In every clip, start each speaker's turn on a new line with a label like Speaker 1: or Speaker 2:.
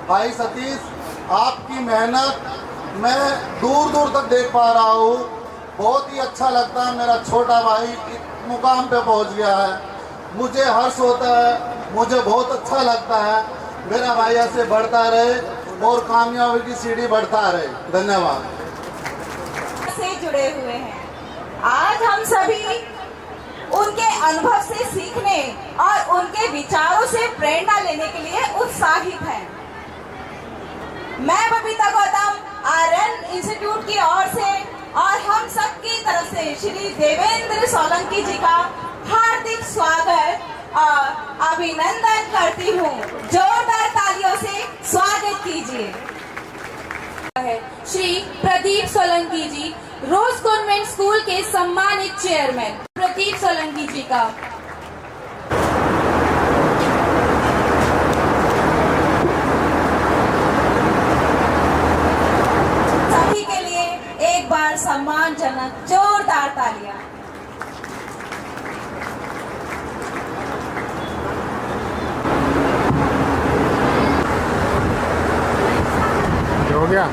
Speaker 1: भाई सतीश, आपकी मेहनत मैं दूर दूर तक देख पा रहा हूँ। बहुत ही अच्छा लगता है, मेरा छोटा भाई इस मुकाम पे पहुँच गया है। मुझे हर्ष होता है, मुझे बहुत अच्छा लगता है। मेरा भाई ऐसे बढ़ता रहे और कामयाबी की सीढ़ी बढ़ता रहे। धन्यवाद।
Speaker 2: से जुड़े हुए हैं, आज हम सभी उनके अनुभव से सीखने और उनके विचारों से प्रेरणा लेने के लिए उत्साहित हैं। मैं बबीता गौतम आर्यन इंस्टीट्यूट की ओर से और हम सब की तरफ से श्री देवेंद्र सोलंकी जी का हार्दिक स्वागत और अभिनंदन करती हूँ। जोरदार तालियों से स्वागत कीजिए।
Speaker 3: श्री प्रदीप सोलंकी जी, रोज कॉन्वेंट स्कूल के सम्मानित चेयरमैन प्रदीप सोलंकी जी का।
Speaker 2: सभी के लिए एक बार सम्मानजनक जोरदार तालियां।
Speaker 4: हो गया।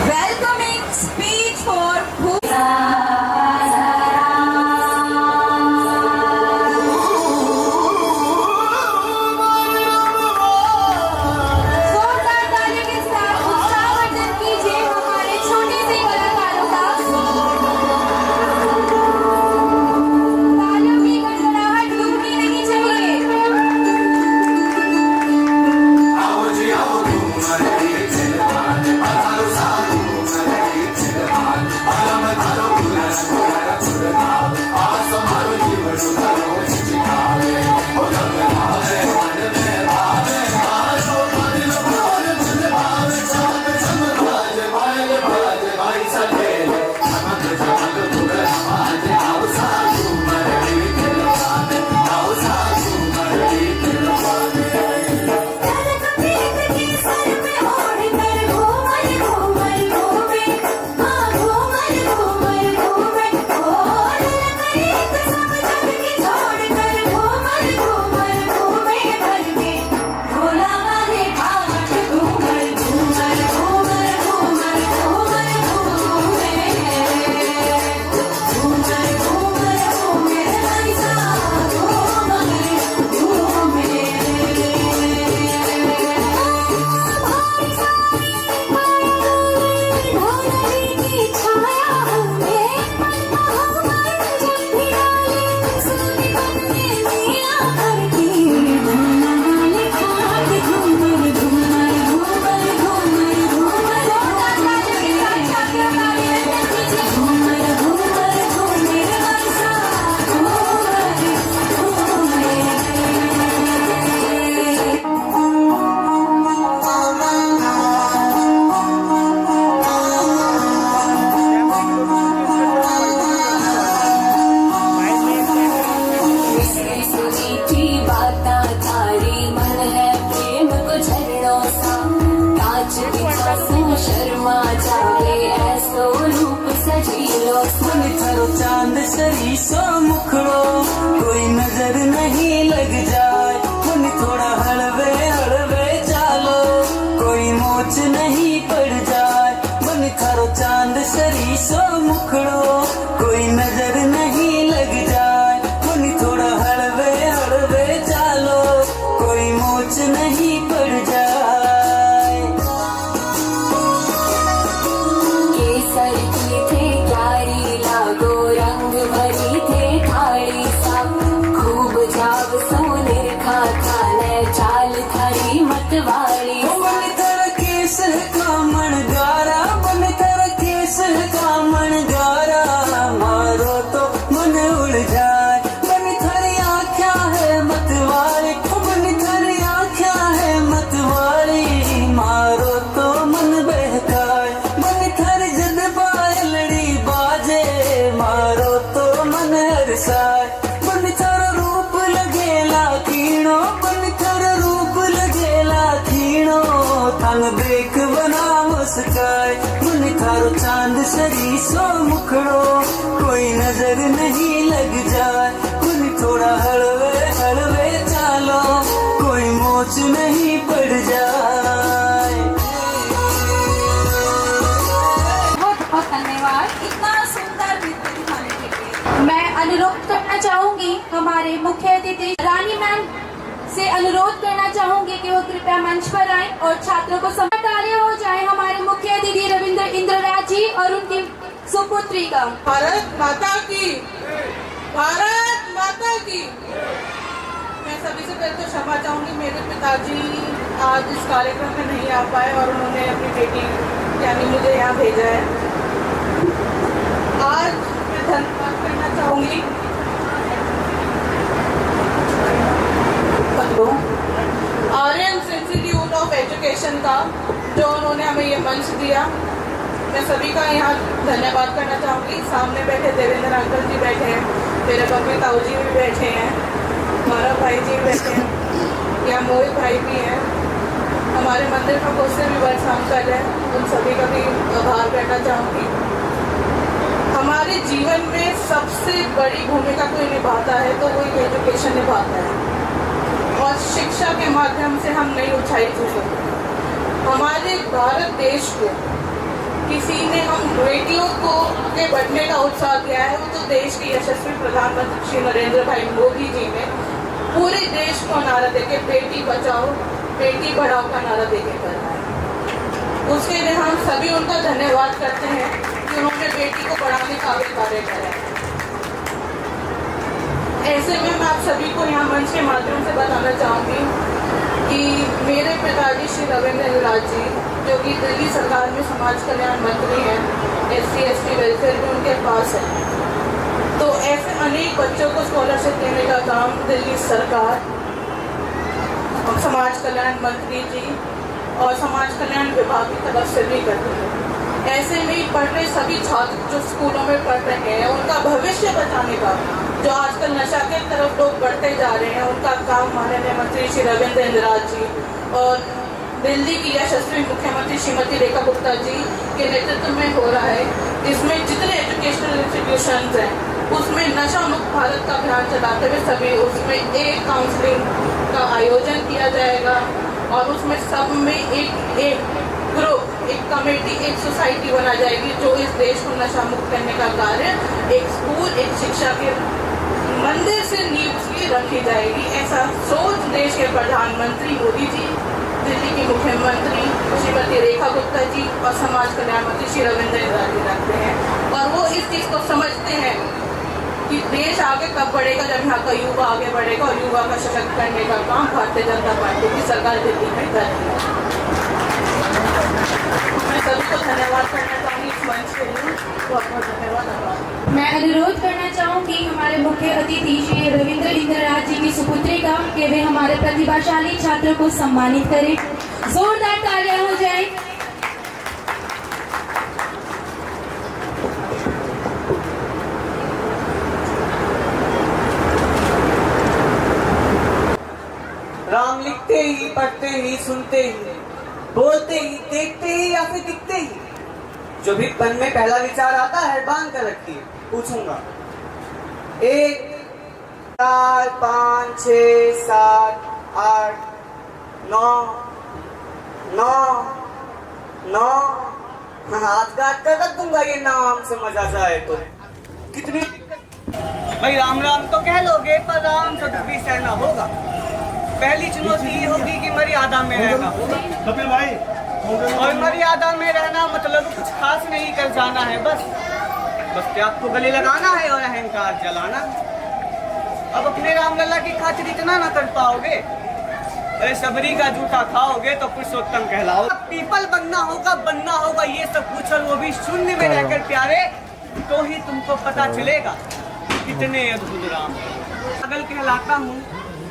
Speaker 2: वेलकमिंग स्पीच फॉर
Speaker 3: जोरदार तालियों के साथ उत्साहवर्धन कीजिए हमारे छोटे से कलाकारों का। तालियों की गड़गड़ाहट रुकनी नहीं चाहिए।
Speaker 5: चांद सरीसो मुखड़ो कोई नजर नहीं लग जाए। मन थोड़ा हलवे हलवे चालो कोई मोच नहीं पड़ जाए। मन थारो चांद सरीसो मुखड़ो कोई नजर नहीं लग जाए। मन थोड़ा हलवे हलवे चालो कोई मोच नहीं पड़ जाए।
Speaker 3: केसर की थे क्यारी लागो रंग भरी थे थाली सा। खूब जाव सोने खा खाने चाल थारी मतवाली।
Speaker 5: मन थर केस का मन गारा मन थर केस का मन गारा मारो तो मन उड़ जाए। मन थरी आँख्या है मतवाली मन थरी आँख्या है मतवाली मारो तो मन बहकाए। मन थर जद पायलड़ी बाजे मारो तो मन हरसाए। मन थर रूप लगेला कीणो मन थर रूप लगेला कीणो थंग देख बना मुस्काए। मन थारो चांद सरीसो मुखड़ो कोई नजर नहीं लग जाए। मन थोड़ा हलवे हलवे
Speaker 3: मुख्य अतिथि रानी मैम से अनुरोध करना चाहूंगी कि वो कृपया मंच पर आए और छात्रों को तालियां हो जाए हमारे मुख्य अतिथि रविंद्र इंद्रराज जी और उनकी सुपुत्री का।
Speaker 6: भारत माता की, भारत माता की। मैं सभी से पहले तो क्षमा चाहूंगी, मेरे पिताजी आज इस कार्यक्रम में नहीं आ पाए और उन्होंने अपनी बेटी यानी मुझे यहाँ भेजा है। आज मैं धन्यवाद करना चाहूंगी आर्यन इंस्टीट्यूट ऑफ एजुकेशन का, जो उन्होंने हमें ये मंच दिया। मैं सभी का यहाँ धन्यवाद करना चाहूँगी। सामने बैठे देवेंद्र अंकल जी बैठे हैं, मेरे बबी ताऊ जी भी बैठे हैं, हमारा भाई जी भी बैठे हैं, यहाँ मोहित भाई भी हैं, हमारे मंदिर का कोई भी वर्ष हम कर रहे हैं, उन सभी का भी आभार करना चाहूँगी। हमारे जीवन में सबसे बड़ी भूमिका कोई निभाता है तो वो एजुकेशन निभाता है, और शिक्षा के माध्यम से हम नई ऊंचाई छू सकते हैं। हमारे भारत देश को किसी ने हम बेटियों को के बढ़ने का उत्साह दिया है, वो तो देश के यशस्वी प्रधानमंत्री श्री नरेंद्र भाई मोदी जी ने पूरे देश को नारा देके बेटी बचाओ बेटी पढ़ाओ का नारा देके करा है। उसके लिए हम सभी उनका धन्यवाद करते हैं कि उन्होंने बेटी को पढ़ाने का भी कार्य करा है। ऐसे में मैं आप सभी को यहाँ मंच के माध्यम से बताना चाहूँगी कि मेरे पिताजी श्री रविंद्र इंद्रराज जी, जो कि दिल्ली सरकार में समाज कल्याण मंत्री हैं, SC ST वेलफेयर भी उनके पास है, तो ऐसे अनेक बच्चों को स्कॉलरशिप देने का काम दिल्ली सरकार और समाज कल्याण मंत्री जी और समाज कल्याण विभाग की तरफ से भी करते हैं। ऐसे में पढ़ रहे सभी छात्र जो स्कूलों में पढ़ रहे हैं, उनका भविष्य बचाने का, जो आजकल नशा के तरफ लोग बढ़ते जा रहे हैं, उनका काम माननीय मंत्री श्री रविंद्र इंद्रराज जी और दिल्ली की यशस्वी मुख्यमंत्री श्रीमती रेखा गुप्ता जी के नेतृत्व में हो रहा है। इसमें जितने एजुकेशनल इंस्टीट्यूशंस हैं, उसमें नशा मुक्त भारत का अभियान चलाते हुए सभी उसमें एक काउंसलिंग का आयोजन किया जाएगा, और उसमें सब में एक ग्रुप, एक कमेटी, एक सोसाइटी बना जाएगी जो इस देश को नशा मुक्त करने का कार्य एक स्कूल, एक शिक्षा के मंदिर से नींव उसकी रखी जाएगी। ऐसा सोच देश के प्रधानमंत्री मोदी जी, दिल्ली की मुख्यमंत्री श्रीमती रेखा गुप्ता जी और समाज कल्याण मंत्री श्री रविंद्र इंद्रराज जी रखते हैं, और वो इस चीज़ को समझते हैं कि देश आगे कब बढ़ेगा जब यहाँ का युवा आगे बढ़ेगा, और युवा का सशक्त करने का काम भारतीय जनता पार्टी की सरकार दिल्ली में कर रही है। मैं सभी को धन्यवाद करना चाहूँगी इस मंच के लिए, बहुत बहुत धन्यवाद।
Speaker 3: मैं अनुरोध करना चाहूंगी हमारे मुख्य अतिथि श्री रविंद्र इंद्रराज जी की सुपुत्री का कि वे हमारे प्रतिभाशाली छात्रों को सम्मानित करें। जोरदार तालियां हो जाए।
Speaker 5: राम लिखते ही, पढ़ते ही, सुनते ही, बोलते ही, देखते ही या फिर दिखते ही, जो भी मन में पहला विचार आता है बांध कर रखिए। पूछूंगा 1 4 5 6 7 8 9 9 हाथ काट कर रख दूंगा ये नाम समझ आ जाए तो। कितनी भाई राम राम तो कह लोगे, पर राम शब्द भी सहना होगा। पहली चुनौती ये होगी कि मर्यादा में रहना होगा।
Speaker 1: कपिल भाई,
Speaker 5: और मर्यादा में रहना मतलब कुछ खास नहीं कर जाना है, बस त्याग को गले लगाना है और अहंकार जलाना। अब अपने रामलला की खातिर इतना ना कर पाओगे, अरे सबरी का जूठा खाओगे तो पुरुषोत्तम कहलाओ। पीपल बनना होगा ये सब कुछ, और वो भी शून्य में रहकर प्यारे, तो ही तुमको पता चलेगा कितने अद्भुत राम। पागल कहलाता हूँ,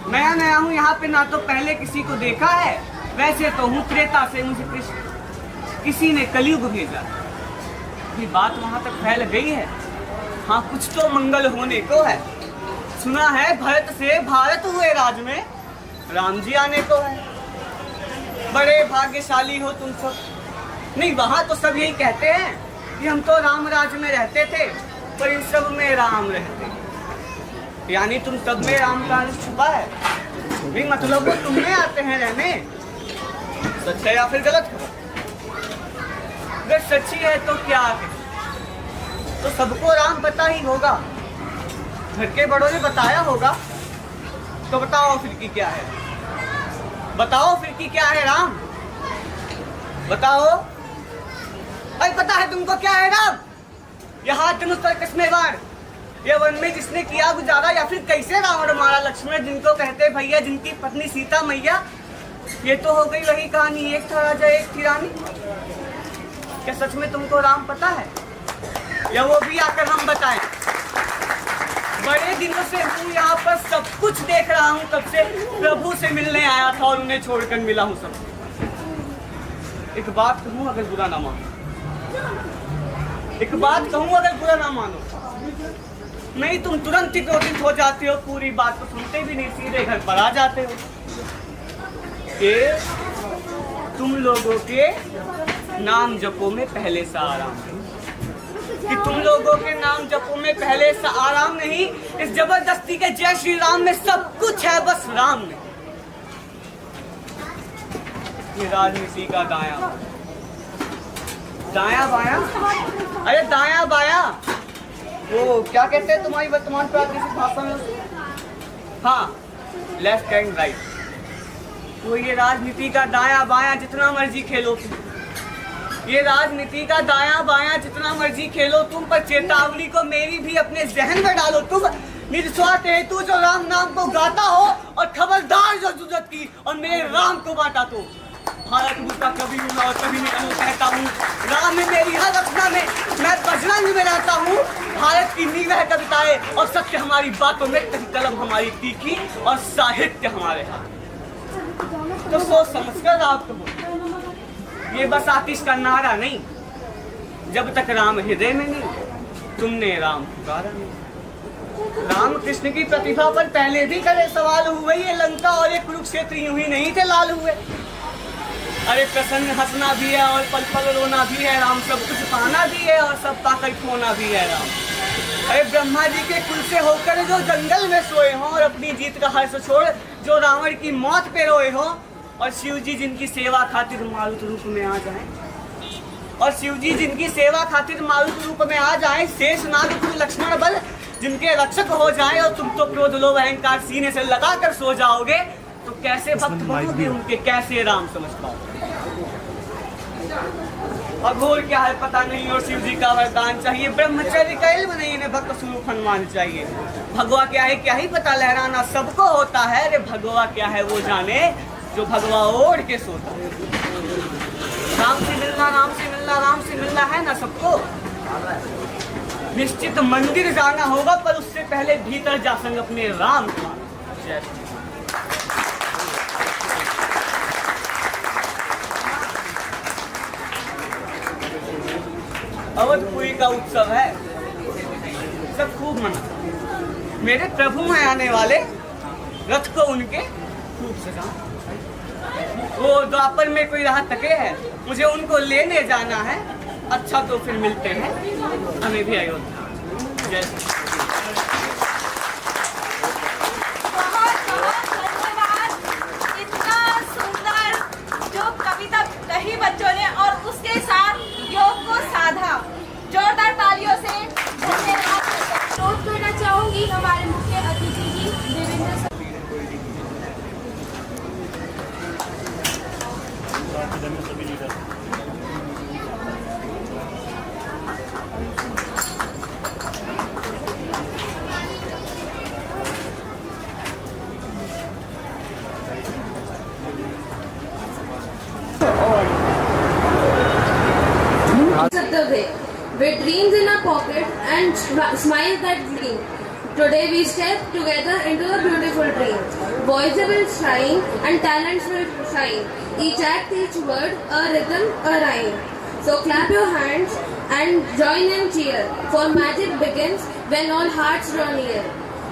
Speaker 5: नया हूँ यहाँ पे, ना तो पहले किसी को देखा है, वैसे तो हूँ त्रेता से मुझे कृष्ण किसी ने कलयुग भेजा। ये बात वहां तक फैल गई है, हाँ कुछ तो मंगल होने को है। सुना है भरत से भारत हुए राज में, राम जी आने को है। बड़े भाग्यशाली हो तुम सब। नहीं, वहां तो सब यही कहते हैं कि हम तो राम राज में रहते थे, पर इन सब में राम रहते। यानी तुम सब में राम का अंश छुपा है, भी मतलब वो तुम में आते हैं रहने। सच है या फिर गलत है? अगर सच्ची है तो क्या है? तो सबको राम पता ही होगा, घर के बड़ों ने बताया होगा,
Speaker 7: तो बताओ फिर की क्या है, बताओ फिर की क्या है राम, बताओ। अरे पता है तुमको क्या है राम? यहाँ धनुष पर किसने वार, ये वन में जिसने किया गुजारा, या फिर कैसे रावण मारा लक्ष्मण जिनको कहते भैया, जिनकी पत्नी सीता मैया। ये तो हो गई वही कहानी, एक था राजा एक थी रानी। क्या सच में तुमको राम पता है, या वो भी आकर हम बताएं? बड़े दिनों से हूँ यहाँ पर, सब कुछ देख रहा हूँ, तब से प्रभु से मिलने आया था और उन्हें छोड़कर मिला हूँ सब। एक बात कहूँ अगर बुरा ना मानो, एक बात कहूँ अगर बुरा ना मानो, नहीं तुम तुरंत ही क्रोधित हो जाते हो, पूरी बात को सुनते भी नहीं, सीधे घर पर आ जाते हो। कि तुम लोगों के नाम जपो में पहले सा आराम नहीं, कि तुम लोगों के नाम जपो में पहले सा आराम नहीं। इस जबरदस्ती के जय श्री राम में सब कुछ है, बस राम नहीं। ये राजनीति का दाया दाया बाया, अरे दाया बाया, वो क्या कहते हैं तुम्हारी वर्तमान प्रादेशिक भाषा में? हाँ, लेफ्ट एंड राइट। वो ये राजनीति का दाया बाया जितना मर्जी खेलो तुम, ये राजनीति का दाया बाया जितना मर्जी खेलो तुम, पर चेतावनी को मेरी भी अपने जहन में डालो। तुम निस्वार्थ हेतु जो राम नाम को गाता हो, और खबरदार जो जुर्रत की और मेरे राम को बांटा तो भारत मुझका कभी हूँ और कभी नहीं कहता हूँ। राम में मेरी हर रचना में मैं बजरंग में रहता हूँ। भारत की नींव है कविताएं और सत्य हमारी बातों में, कलम हमारी तीखी और साहित्य हमारे हाथ। तो सोच समझकर आप कहो, ये बस आतिश का नारा नहीं, जब तक राम हृदय में नहीं तुमने राम पुकारा नहीं। राम कृष्ण की प्रतिभा पर पहले भी करे सवाल हुए, ये लंका और ये कुरुक्षेत्र यूं ही नहीं थे लाल हुए। अरे प्रसन्न हंसना भी है और पल पल रोना भी है राम, सब कुछ पाना भी है और सब पाकर खोना भी है राम। अरे ब्रह्मा जी के कुल से होकर जो जंगल में सोए हों और अपनी जीत का हर्ष छोड़ जो रावण की मौत पे रोए हों, और शिव जी जिनकी सेवा खातिर मारुत रूप में आ जाएं, और शिव जी जिनकी सेवा खातिर मारुत रूप में आ जाएं, शेषनाग लक्ष्मण बल जिनके रक्षक हो जाएं, और तुम तो क्रोध लोभ अहंकार सीने से लगा कर सो जाओगे, तो कैसे भक्त बनोगे उनके, कैसे राम समझ पाओगे? अघोर क्या है पता नहीं, और शिव जी का वरदान चाहिए, ब्रह्मचर्य का इल्म नहीं, इन्हें भक्त स्वरूप हनुमान चाहिए। भगवा क्या है क्या ही पता, लहराना सबको होता है। अरे भगवा क्या है वो जाने जो भगवा ओढ़ के सोता है। राम से मिलना, राम से मिलना, राम से मिलना है ना सबको। निश्चित मंदिर जाना होगा, पर उससे पहले भीतर जा संग अपने राम का। जय श्री अवधपुरी का उत्सव है, सब खूब मना। मेरे प्रभु हैं आने वाले, रथ को उनके खूब सजा। वो द्वापर में कोई राह तके है, मुझे उनको लेने जाना है। अच्छा तो फिर मिलते हैं, हमें भी अयोध्या। जय
Speaker 2: बहुत बहुत धन्यवाद। इतना सुंदर जो कविता कही बच्चों ने और उसके साथ योग को साधा, जोरदार तालियों से धन्यवाद।
Speaker 3: अनुरोध करना चाहूंगी हमारे मुख्य अतिथि जी Devendra
Speaker 8: of the way, with dreams in our pocket and smiles that gleam. Today we step together into a beautiful dream. Voices will shine and talents will shine. Each act, each word, a rhythm, a rhyme. So clap your hands and join and cheer, for magic begins when all hearts draw near.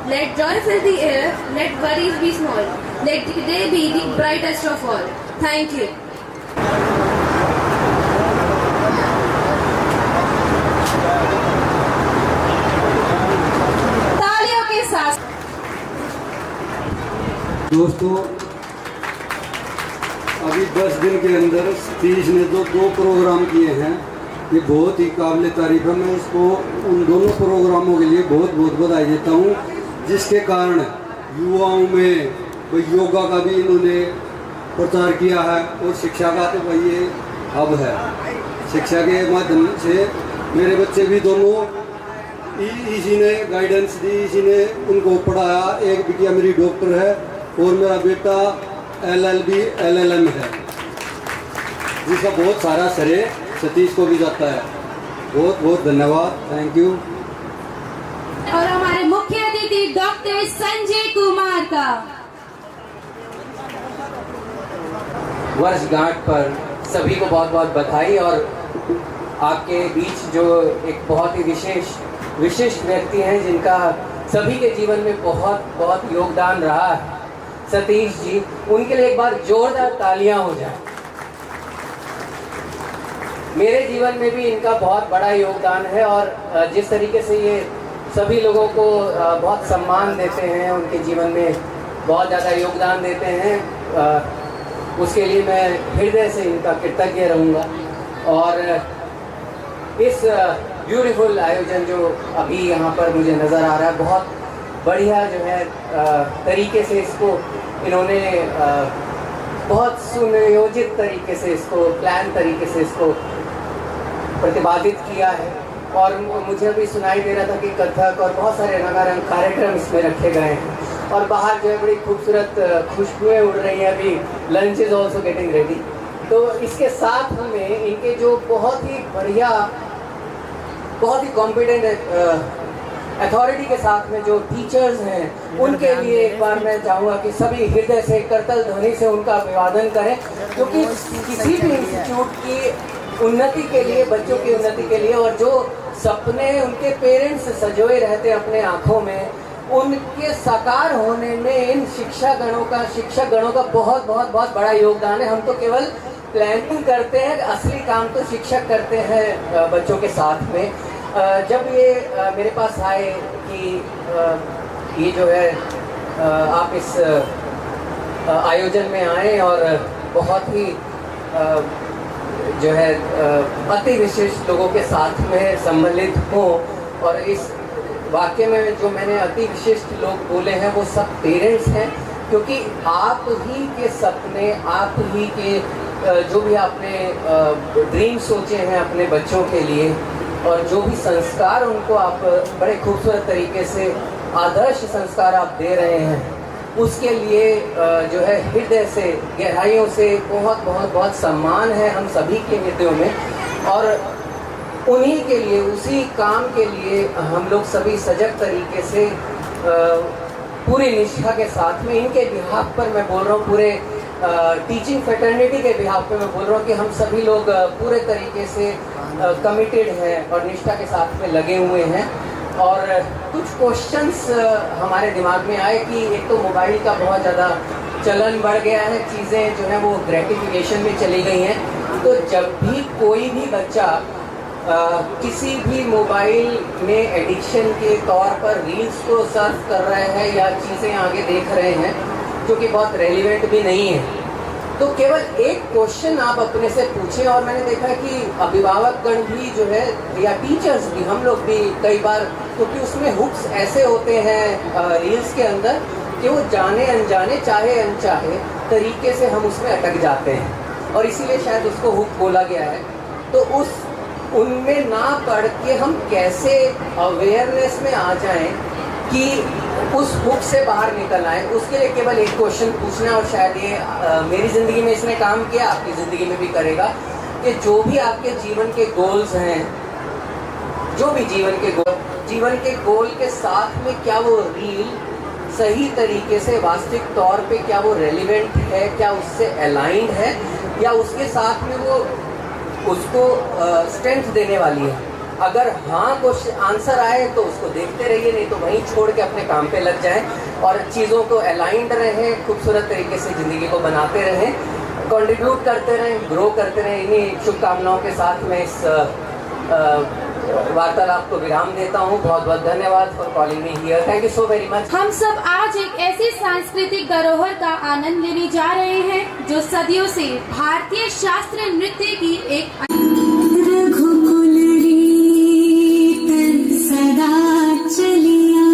Speaker 8: Let joy fill the air, let worries be small. Let the day be the brightest of all. Thank you.
Speaker 2: तालियों के साथ
Speaker 9: दोस्तों, अभी 10 दिन के अंदर सतीश ने जो 2 प्रोग्राम किए हैं, ये बहुत ही काबिल तारीफ है। मैं इसको उन दोनों प्रोग्रामों के लिए बहुत बहुत बधाई देता हूँ, जिसके कारण युवाओं में भाई योगा का भी इन्होंने प्रचार किया है, और शिक्षा का तो भाई ये अब है। शिक्षा के माध्यम से मेरे बच्चे भी दोनों इसी ने गाइडेंस दी, इसी ने उनको पढ़ाया। एक बिटिया मेरी डॉक्टर है और मेरा बेटा LLB LLM है, जिसका बहुत सारा श्रेय सतीश को भी जाता है। बहुत बहुत धन्यवाद, थैंक यू।
Speaker 3: और हमारे मुख्य अतिथि डॉक्टर संजय कुमार का
Speaker 10: वर्षगांठ पर सभी को बहुत बहुत बधाई। और आपके बीच जो एक बहुत ही विशिष्ट व्यक्ति हैं जिनका सभी के जीवन में बहुत बहुत योगदान रहा है, सतीश जी, उनके लिए एक बार जोरदार तालियां हो जाए। मेरे जीवन में भी इनका बहुत बड़ा योगदान है, और जिस तरीके से ये सभी लोगों को बहुत सम्मान देते हैं, उनके जीवन में बहुत ज़्यादा योगदान देते हैं, उसके लिए मैं हृदय से इनका कृतज्ञ रहूँगा। और इस ब्यूटीफुल आयोजन जो अभी यहाँ पर मुझे नज़र आ रहा है, बहुत बढ़िया जो है तरीके से इसको इन्होंने बहुत सुनियोजित तरीके से इसको प्लान तरीके से इसको प्रतिपादित किया है। और मुझे अभी सुनाई दे रहा था कि कथक और बहुत सारे रंगारंग कार्यक्रम इसमें रखे गए हैं, और बाहर जो है बड़ी खूबसूरत खुशबुएं उड़ रही हैं। अभी lunch is also getting ready. तो इसके साथ हमें इनके जो बहुत ही बढ़िया, बहुत ही कॉम्पिटेंट अथॉरिटी के साथ में जो टीचर्स हैं, उनके लिए एक बार मैं चाहूँगा कि सभी हृदय से करतल ध्वनि से उनका अभिवादन करें, क्योंकि किसी भी इंस्टीट्यूट की उन्नति के लिए, बच्चों की उन्नति के लिए, और जो सपने उनके पेरेंट्स सजोए रहते अपने आँखों में, उनके साकार होने में इन शिक्षक गणों का बहुत बहुत बहुत बड़ा योगदान है। हम तो केवल प्लानिंग करते हैं, असली काम तो शिक्षक करते हैं बच्चों के साथ में। जब ये मेरे पास आए कि ये जो है आप इस आयोजन में आए और बहुत ही जो है अति विशिष्ट लोगों के साथ में सम्मिलित हो, और इस वाक्य में जो मैंने अति विशिष्ट लोग बोले हैं वो सब पेरेंट्स हैं, क्योंकि आप ही के सपने, आप ही के जो भी आपने ड्रीम सोचे हैं अपने बच्चों के लिए, और जो भी संस्कार उनको आप बड़े खूबसूरत तरीके से आदर्श संस्कार आप दे रहे हैं, उसके लिए जो है हृदय से, गहराइयों से बहुत बहुत बहुत सम्मान है हम सभी के हृदयों में। और उन्हीं के लिए, उसी काम के लिए हम लोग सभी सजग तरीके से पूरी निष्ठा के साथ में, इनके बिहाफ पर मैं बोल रहा हूँ, पूरे टीचिंग फ्रेटर्निटी के बिहाफ पे मैं बोल रहा हूँ कि हम सभी लोग पूरे तरीके से कमिटेड हैं और निष्ठा के साथ में लगे हुए हैं। और कुछ क्वेश्चंस हमारे दिमाग में आए कि एक तो मोबाइल का बहुत ज़्यादा चलन बढ़ गया है, चीज़ें जो है वो ग्रेटिफिकेशन में चली गई हैं। तो जब भी कोई भी बच्चा किसी भी मोबाइल में एडिक्शन के तौर पर रील्स को सर्फ कर रहे हैं या चीज़ें आगे देख रहे हैं जो कि बहुत रेलिवेंट भी नहीं है, तो केवल एक क्वेश्चन आप अपने से पूछें। और मैंने देखा कि अभिभावकगण भी जो है या टीचर्स भी, हम लोग भी कई बार, क्योंकि उसमें हुक्स ऐसे होते हैं रील्स के अंदर कि वो जाने अनजाने, चाहे अनचाहे तरीके से हम उसमें अटक जाते हैं, और इसीलिए शायद उसको हुक बोला गया है। तो उनमें ना पढ़ के हम कैसे अवेयरनेस में आ जाएं कि उस हुक से बाहर निकल आए, उसके लिए केवल एक क्वेश्चन पूछना। और शायद ये मेरी ज़िंदगी में इसने काम किया, आपकी ज़िंदगी में भी करेगा, कि जो भी आपके जीवन के गोल्स हैं, जो भी जीवन के गोल के साथ में क्या वो रील सही तरीके से वास्तविक तौर पे क्या वो रेलिवेंट है, क्या उससे अलाइंड है, या उसके साथ में वो उसको स्ट्रेंथ देने वाली है। अगर हाँ कुछ आंसर आए तो उसको देखते रहिए, नहीं तो वहीं छोड़ के अपने काम पे लग जाएं और चीज़ों को अलाइंड रहें, खूबसूरत तरीके से ज़िंदगी को बनाते रहें, कंट्रीब्यूट करते रहें, ग्रो करते रहें। इन्हीं शुभकामनाओं के साथ मैं इस वार्तालाप को विराम देता हूँ। बहुत बहुत धन्यवाद for calling me here, thank you so very much.
Speaker 3: हम सब आज एक ऐसी सांस्कृतिक धरोहर का आनंद लेने जा रहे हैं जो सदियों से भारतीय शास्त्रीय नृत्य की एक
Speaker 5: सदा चलिया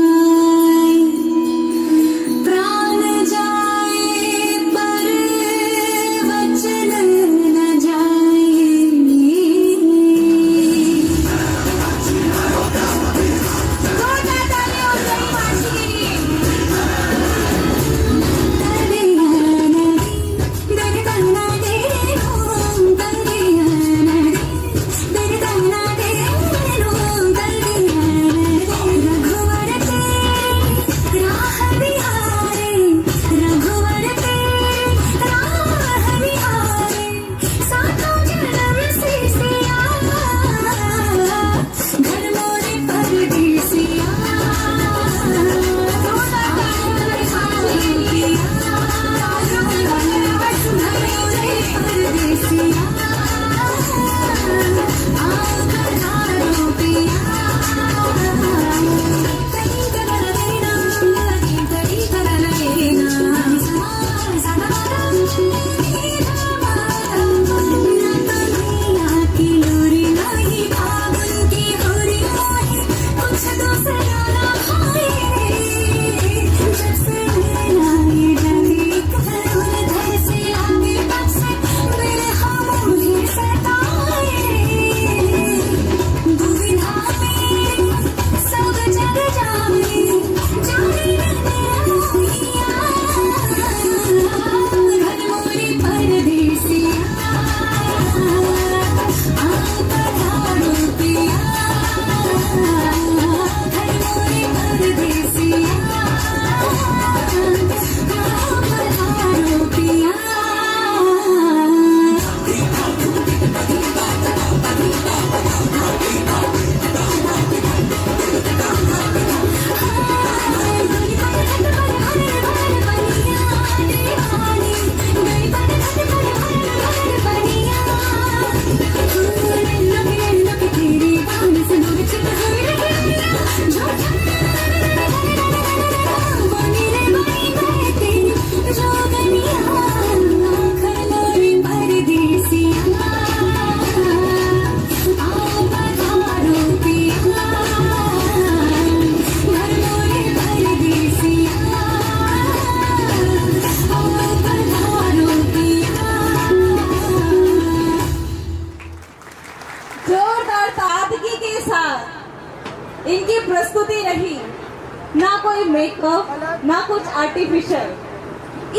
Speaker 2: मेकअप, ना कुछ आर्टिफिशियल।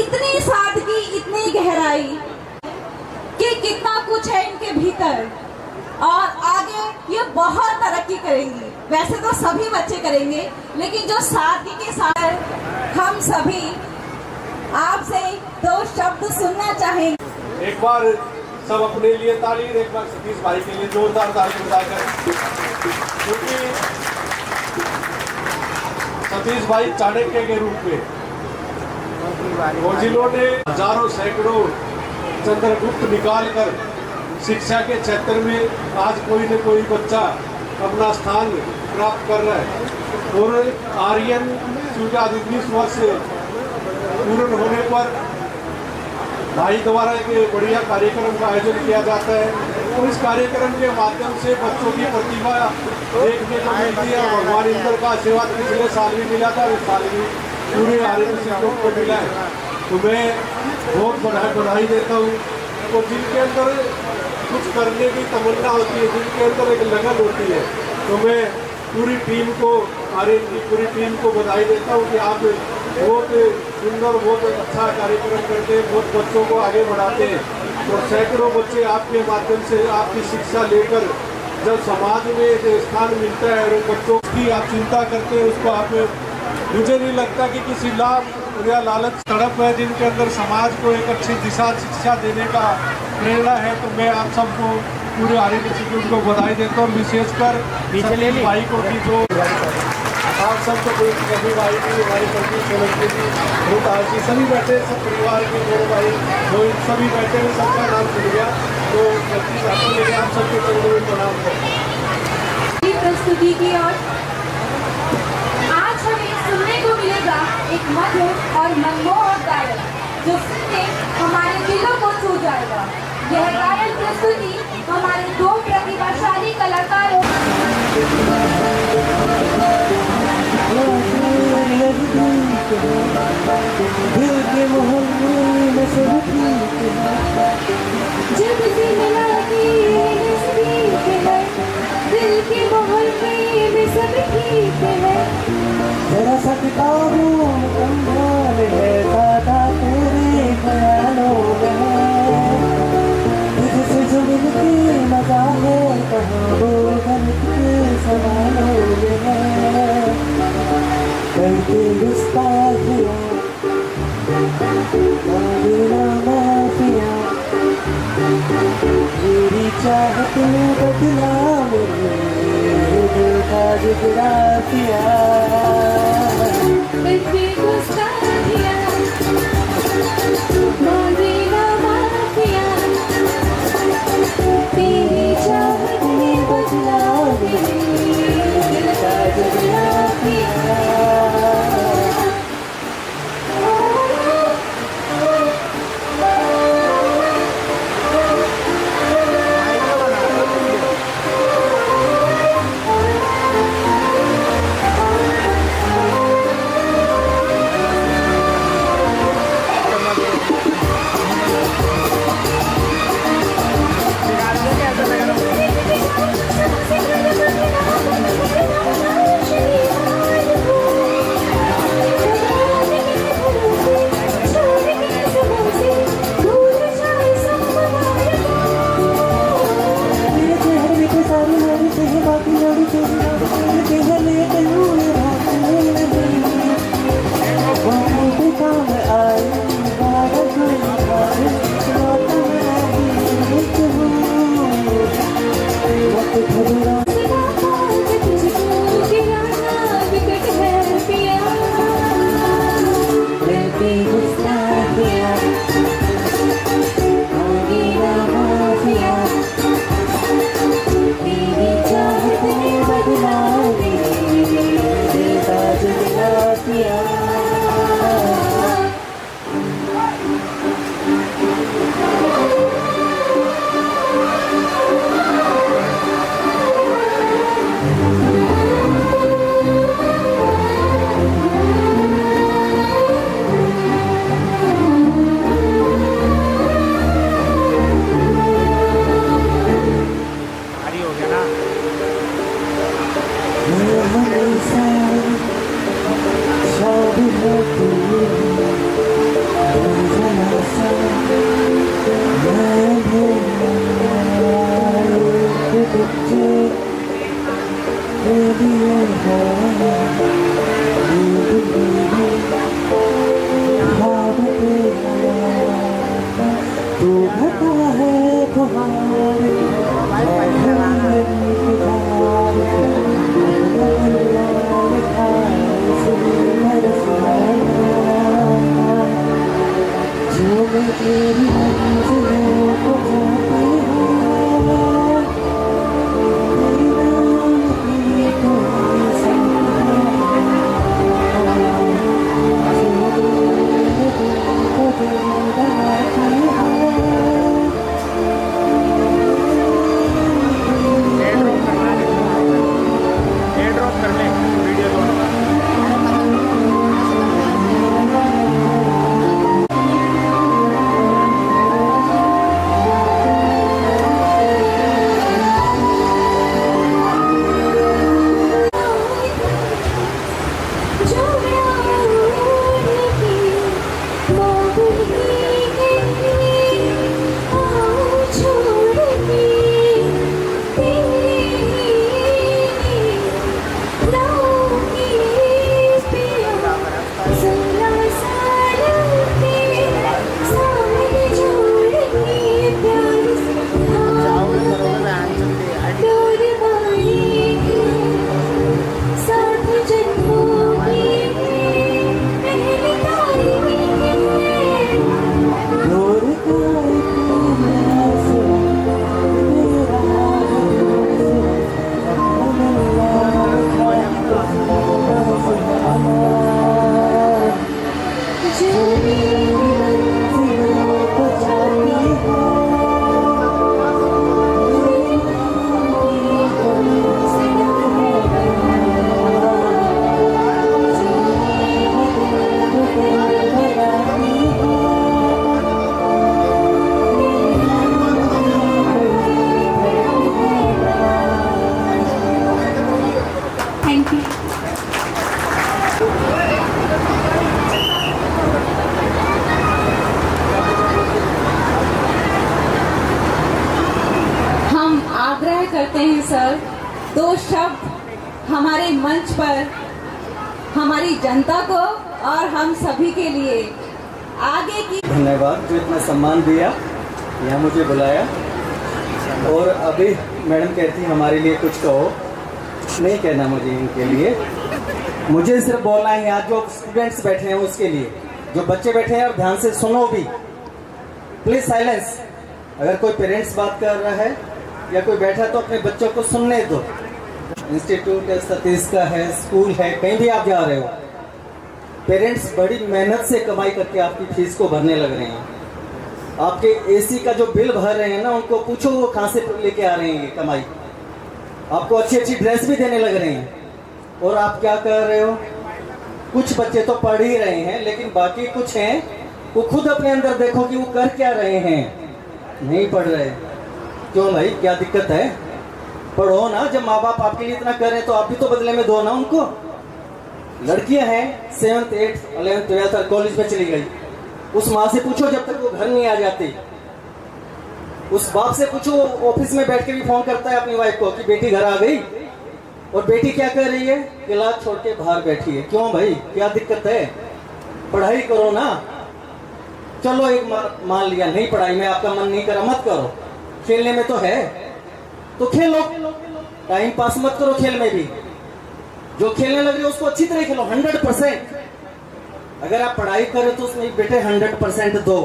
Speaker 2: इतनी सादगी, इतनी गहराई कि कितना कुछ है इनके भीतर, और आगे ये बहुत तरक्की करेंगी। वैसे तो सभी बच्चे करेंगे, लेकिन जो सादगी के साथ हम सभी आपसे 2 शब्द सुनना चाहेंगे।
Speaker 11: एक बार सब अपने लिए ताली, एक बार सतीश भाई के लिए जोरदार ताली बजाकर, क्योंकि सतीश भाई चाणक्य के रूप में, और जिन्होंने हजारों सैकड़ों चंद्रगुप्त निकाल कर शिक्षा के क्षेत्र में आज कोई न कोई बच्चा अपना स्थान प्राप्त कर रहा है। और आर्यन चूंकि आज 19 वर्ष पूर्ण होने पर भाई द्वारा एक बढ़िया कार्यक्रम का आयोजन किया जाता है, और इस कार्यक्रम के माध्यम से बच्चों की प्रतिभा देखने को मिलती है। भगवान इंद्र का आशीर्वाद पिछले साल भी मिला था, इस साल भी पूरे आर्यन शिक्षकों को मिला है। तो मैं बहुत बधाई देता हूँ। और जिनके अंदर कुछ करने की तमन्ना होती है, जिनके अंदर एक लगन होती है, तो मैं पूरी टीम को, आर्यन की पूरी टीम को बधाई देता हूँ कि आप बहुत सुंदर, बहुत अच्छा कार्यक्रम करते हैं, बहुत बच्चों को आगे बढ़ाते हैं। और सैकड़ों बच्चे आपके माध्यम से आपकी शिक्षा लेकर जब समाज में एक स्थान मिलता है और बच्चों की आप चिंता करते हैं, उसको आप, मुझे नहीं लगता कि किसी लाभ या लालच तड़प है जिनके अंदर समाज को एक अच्छी दिशा शिक्षा देने का प्रेरणा है। तो मैं आप सबको, पूरे आर्यन इंस्टीट्यूट को बधाई देता हूँ, विशेषकर भाई को की जो आप सबको, कभी भाई की, हमारी पत्नी सोलंकी जी, भूताज जी, सभी बैठे, सब परिवार के मेरे भाई जो सभी बैठे हैं, सबका नाम सुन गया। तो जल्दी आप सबके चरणों में प्रणाम करते हैं।
Speaker 3: प्रस्तुति की ओर आज हमें सुनने को मिलेगा एक मधुर और मनमोहक गायन, जो सुनने हमारे दिलों को छू जाएगा। यह गायन प्रस्तुति हमारे 2 प्रतिभाशाली कलाकारों जब से मिला दिल के मोहल्ले में सब ठीक है।
Speaker 5: जरा सा किताबों कमाल है, दादा तेरे ख्यालों में, तुझसे जो मिलके मजा है, कहाँ वो गलत के सवालों में है। करते गुस्ताखियाँ, मांगना माफिया, मेरी चाहत में बदला मेरे दिल का जुगराफिया।
Speaker 3: करते गुस्ताखियाँ, मांगना माफिया, तेरी चाहत में बदला मेरे दिल का जुगराफिया।
Speaker 2: करते हैं सर, दो शब्द हमारे मंच पर हमारी जनता को और हम सभी के लिए आगे की।
Speaker 12: धन्यवाद जो इतना सम्मान दिया, यहाँ मुझे बुलाया। और अभी मैडम कहती हमारे लिए कुछ कहो, नहीं कहना मुझे इनके लिए, मुझे सिर्फ बोलना है यहाँ जो स्टूडेंट्स बैठे हैं उसके लिए, जो बच्चे बैठे हैं और ध्यान से सुनो भी, प्लीज साइलेंस। अगर कोई पेरेंट्स बात कर रहा है या कोई बैठा तो अपने बच्चों को सुनने दो। इंस्टीट्यूट है, सतीश का है, स्कूल है, कहीं भी आप जा रहे हो, पेरेंट्स बड़ी मेहनत से कमाई करके आपकी फीस को भरने लग रहे हैं। आपके एसी का जो बिल भर रहे हैं ना, उनको पूछो वो कहाँ से लेके आ रहे हैं ये कमाई। आपको अच्छी अच्छी ड्रेस भी देने लग रहे हैं और आप क्या कर रहे हो? कुछ बच्चे तो पढ़ ही रहे हैं, लेकिन बाकी कुछ हैं वो खुद अपने अंदर देखो कि वो कर क्या रहे हैं, नहीं पढ़ रहे। क्यों भाई, क्या दिक्कत है? पढ़ो ना। जब माँ बाप आपके लिए इतना कर रहे हैं तो आप भी तो बदले में दो ना उनको। लड़कियां हैं 7th 8th 11th 12th college में चली गई, उस माँ से पूछो जब तक वो घर नहीं आ जाती। उस बाप से पूछो, ऑफिस में बैठ के भी फोन करता है अपनी वाइफ को कि बेटी घर आ गई, और बेटी क्या कर रही है? क्लास छोड़ के बाहर बैठी है। क्यों भाई, क्या दिक्कत है? पढ़ाई करो ना। चलो एक मान लिया नहीं पढ़ाई में आपका मन नहीं करा, मत करो। खेलने में तो है तो खेलो, टाइम पास मत करो खेल में भी। जो खेलने लग रहे हो उसको अच्छी तरह खेलो 100%। अगर आप पढ़ाई करें तो उसमें बेटे 100% दो।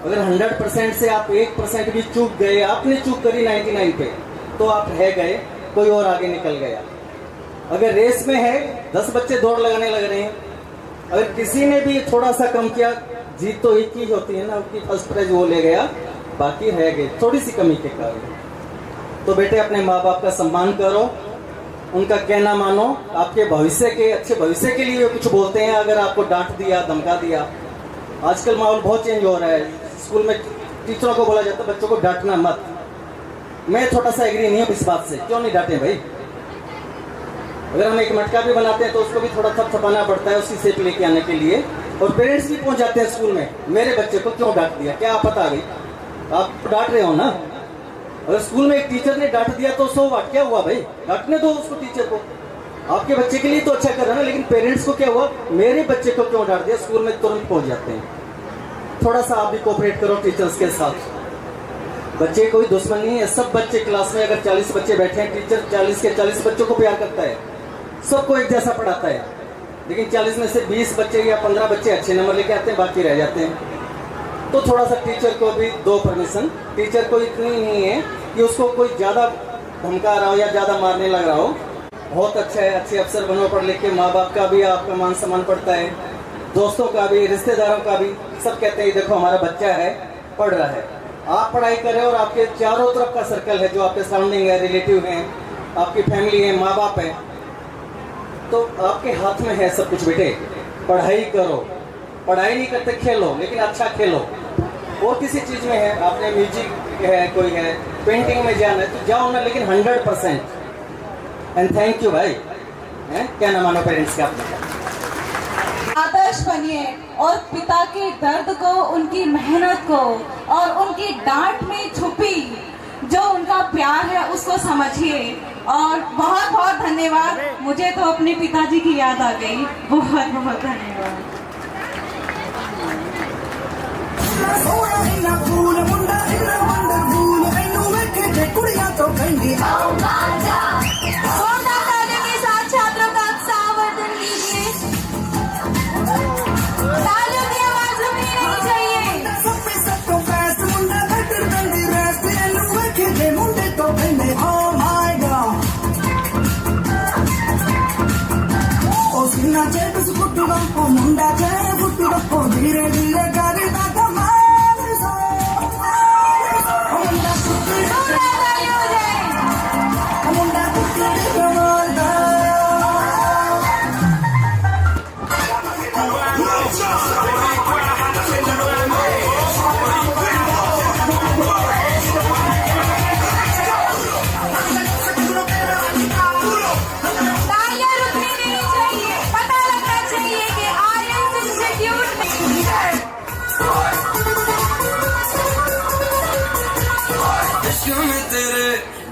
Speaker 12: अगर 100% से आप 1% भी चूक गए, आपने चूक करी 99 पे, तो आप रह गए, कोई और आगे निकल गया। अगर रेस में है 10 बच्चे दौड़ लगाने लग रहे हैं, अगर किसी ने भी थोड़ा सा कम किया, जीत तो एक ही होती है ना, उसकी फर्स्ट प्राइज वो ले गया, बाकी रह गए थोड़ी सी कमी के कारण। तो बेटे अपने माँ बाप का सम्मान करो, उनका कहना मानो। आपके भविष्य के अच्छे भविष्य के लिए कुछ बोलते हैं। अगर आपको डांट दिया, धमका दिया, आजकल माहौल बहुत चेंज हो रहा है। स्कूल में टीचरों को बोला जाता है बच्चों को डांटना मत। मैं थोड़ा सा एग्री नहीं हूँ इस बात से। क्यों नहीं डांटे भाई? अगर हम एक मटका भी बनाते हैं तो उसको भी थोड़ा थपथपाना पड़ता है उसकी शेप लेके आने के लिए। और पेरेंट्स भी पहुंच जाते हैं स्कूल में, मेरे बच्चे को क्यों डांट दिया, क्या आप पता गई? आप डांट रहे हो ना। अगर स्कूल में एक टीचर ने डांट दिया तो 100 वाट, क्या हुआ भाई? डांटने दो उसको, टीचर को। आपके बच्चे के लिए तो अच्छा कर रहा है ना, लेकिन पेरेंट्स को क्या हुआ, मेरे बच्चे को क्यों डांट दिया? स्कूल में तुरंत पहुंच जाते हैं। थोड़ा सा आप भी कोऑपरेट करो टीचर्स के साथ। बच्चे कोई दुश्मन नहीं है, सब बच्चे क्लास में अगर 40 बच्चे बैठे हैं, टीचर 40 के 40 बच्चों को प्यार करता है, सबको एक जैसा पढ़ाता है। लेकिन 40 में से 20 बच्चे या 15 बच्चे अच्छे नंबर लेके आते हैं, बाकी रह जाते हैं। तो थोड़ा सा टीचर को भी दो परमिशन। टीचर को इतनी नहीं है कि उसको कोई ज़्यादा धमका रहा हो या ज़्यादा मारने लग रहा हो। बहुत अच्छा है, अच्छे अफसर बनो पढ़ लिख के, माँ बाप का भी आपका मान सम्मान पड़ता है, दोस्तों का भी, रिश्तेदारों का भी। सब कहते हैं देखो हमारा बच्चा है, पढ़ रहा है। आप पढ़ाई करें और आपके चारों तरफ का सर्कल है, जो आपके सराउंडिंग है, रिलेटिव हैं, आपकी फैमिली है, माँ बाप है, तो आपके हाथ में है सब कुछ। बेटे पढ़ाई करो, पढ़ाई नहीं करते खेलो, लेकिन अच्छा खेलो। और किसी चीज़ में है, आपने म्यूजिक है, कोई है, पेंटिंग में जाना है तो जाओ ना, लेकिन 100%। एंड थैंक यू भाई, क्या ना मानो पेरेंट्स का।
Speaker 2: आदर्श बनिए और पिता के दर्द को, उनकी मेहनत को और उनकी डांट में छुपी जो उनका प्यार है उसको समझिए। और बहुत बहुत धन्यवाद। मुझे तो अपने पिताजी की याद आ गई। बहुत बहुत धन्यवाद। के साथ छात्रों का उत्साहवर्धन कीजिए। तालियों की आवाज रुकनी नहीं चाहिए।
Speaker 5: मुंडा जाए फुटुगा धीरे धीरे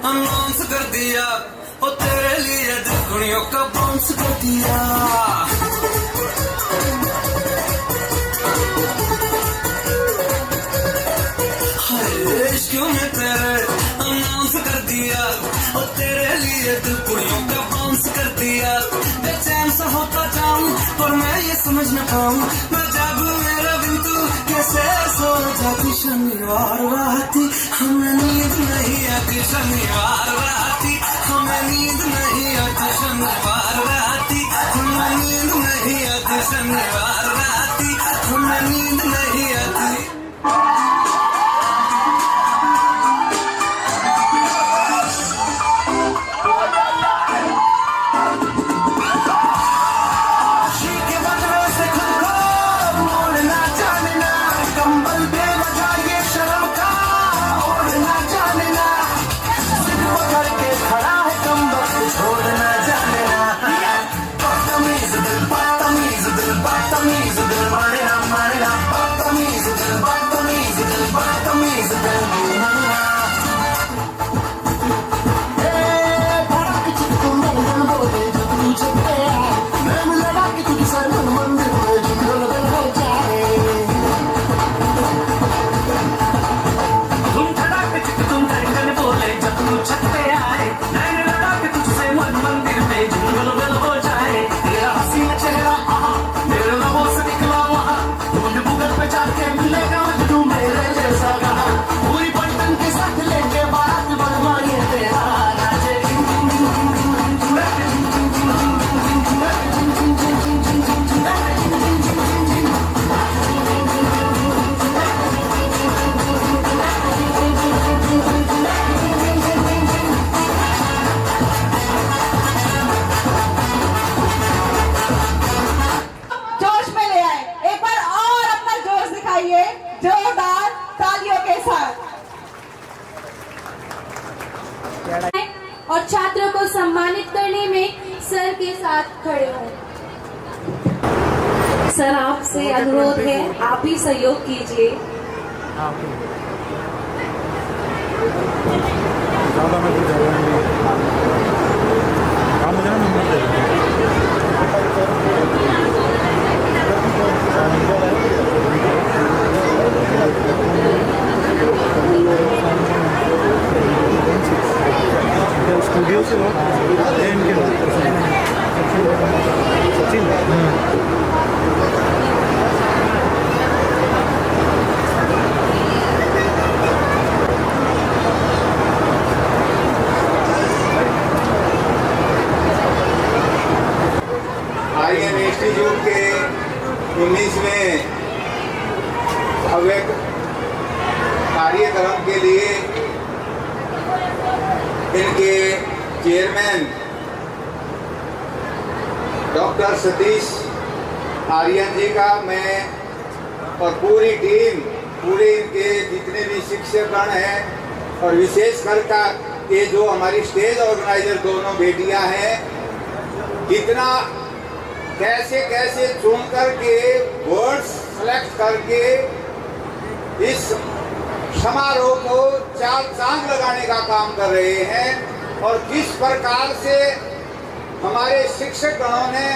Speaker 5: अनाउंस कर दिया, ओ तेरे लिए दुनिया का बाउंस कर दिया। इश्क़ में तेरे अनाउंस कर दिया, ओ तेरे लिए दुनिया का बाउंस कर दिया। बेचैन सा होता जाऊं पर मैं ये समझ न पाऊं, मैं जागूं मेरा बिंदु कैसे सो जाती। शनिवार राती हमें नींद नहीं आती, शनिवार राती हमें नींद नहीं आती, शनिवार राती हमें नींद नहीं आती, शनिवार राती हमें नींद नहीं आती।
Speaker 2: जोरदार तालियों के साथ।
Speaker 3: और छात्रों को सम्मानित करने में सर के साथ खड़े हों। सर आपसे अनुरोध है, आप ही सहयोग कीजिए।
Speaker 4: ज़्यादा
Speaker 13: भव्य कार्यक्रम के लिए इनके चेयरमैन डॉक्टर सतीश आर्यन जी का मैं और पूरी टीम, पूरे इनके जितने भी शिक्षकगण हैं और विशेष कर ये जो हमारी स्टेज ऑर्गेनाइजर दोनों बेटियां हैं, कितना कैसे कैसे चुन करके वर्ड्स सेलेक्ट करके इस समारोह को चार चांद लगाने का काम कर रहे हैं और किस प्रकार से हमारे शिक्षकगणों ने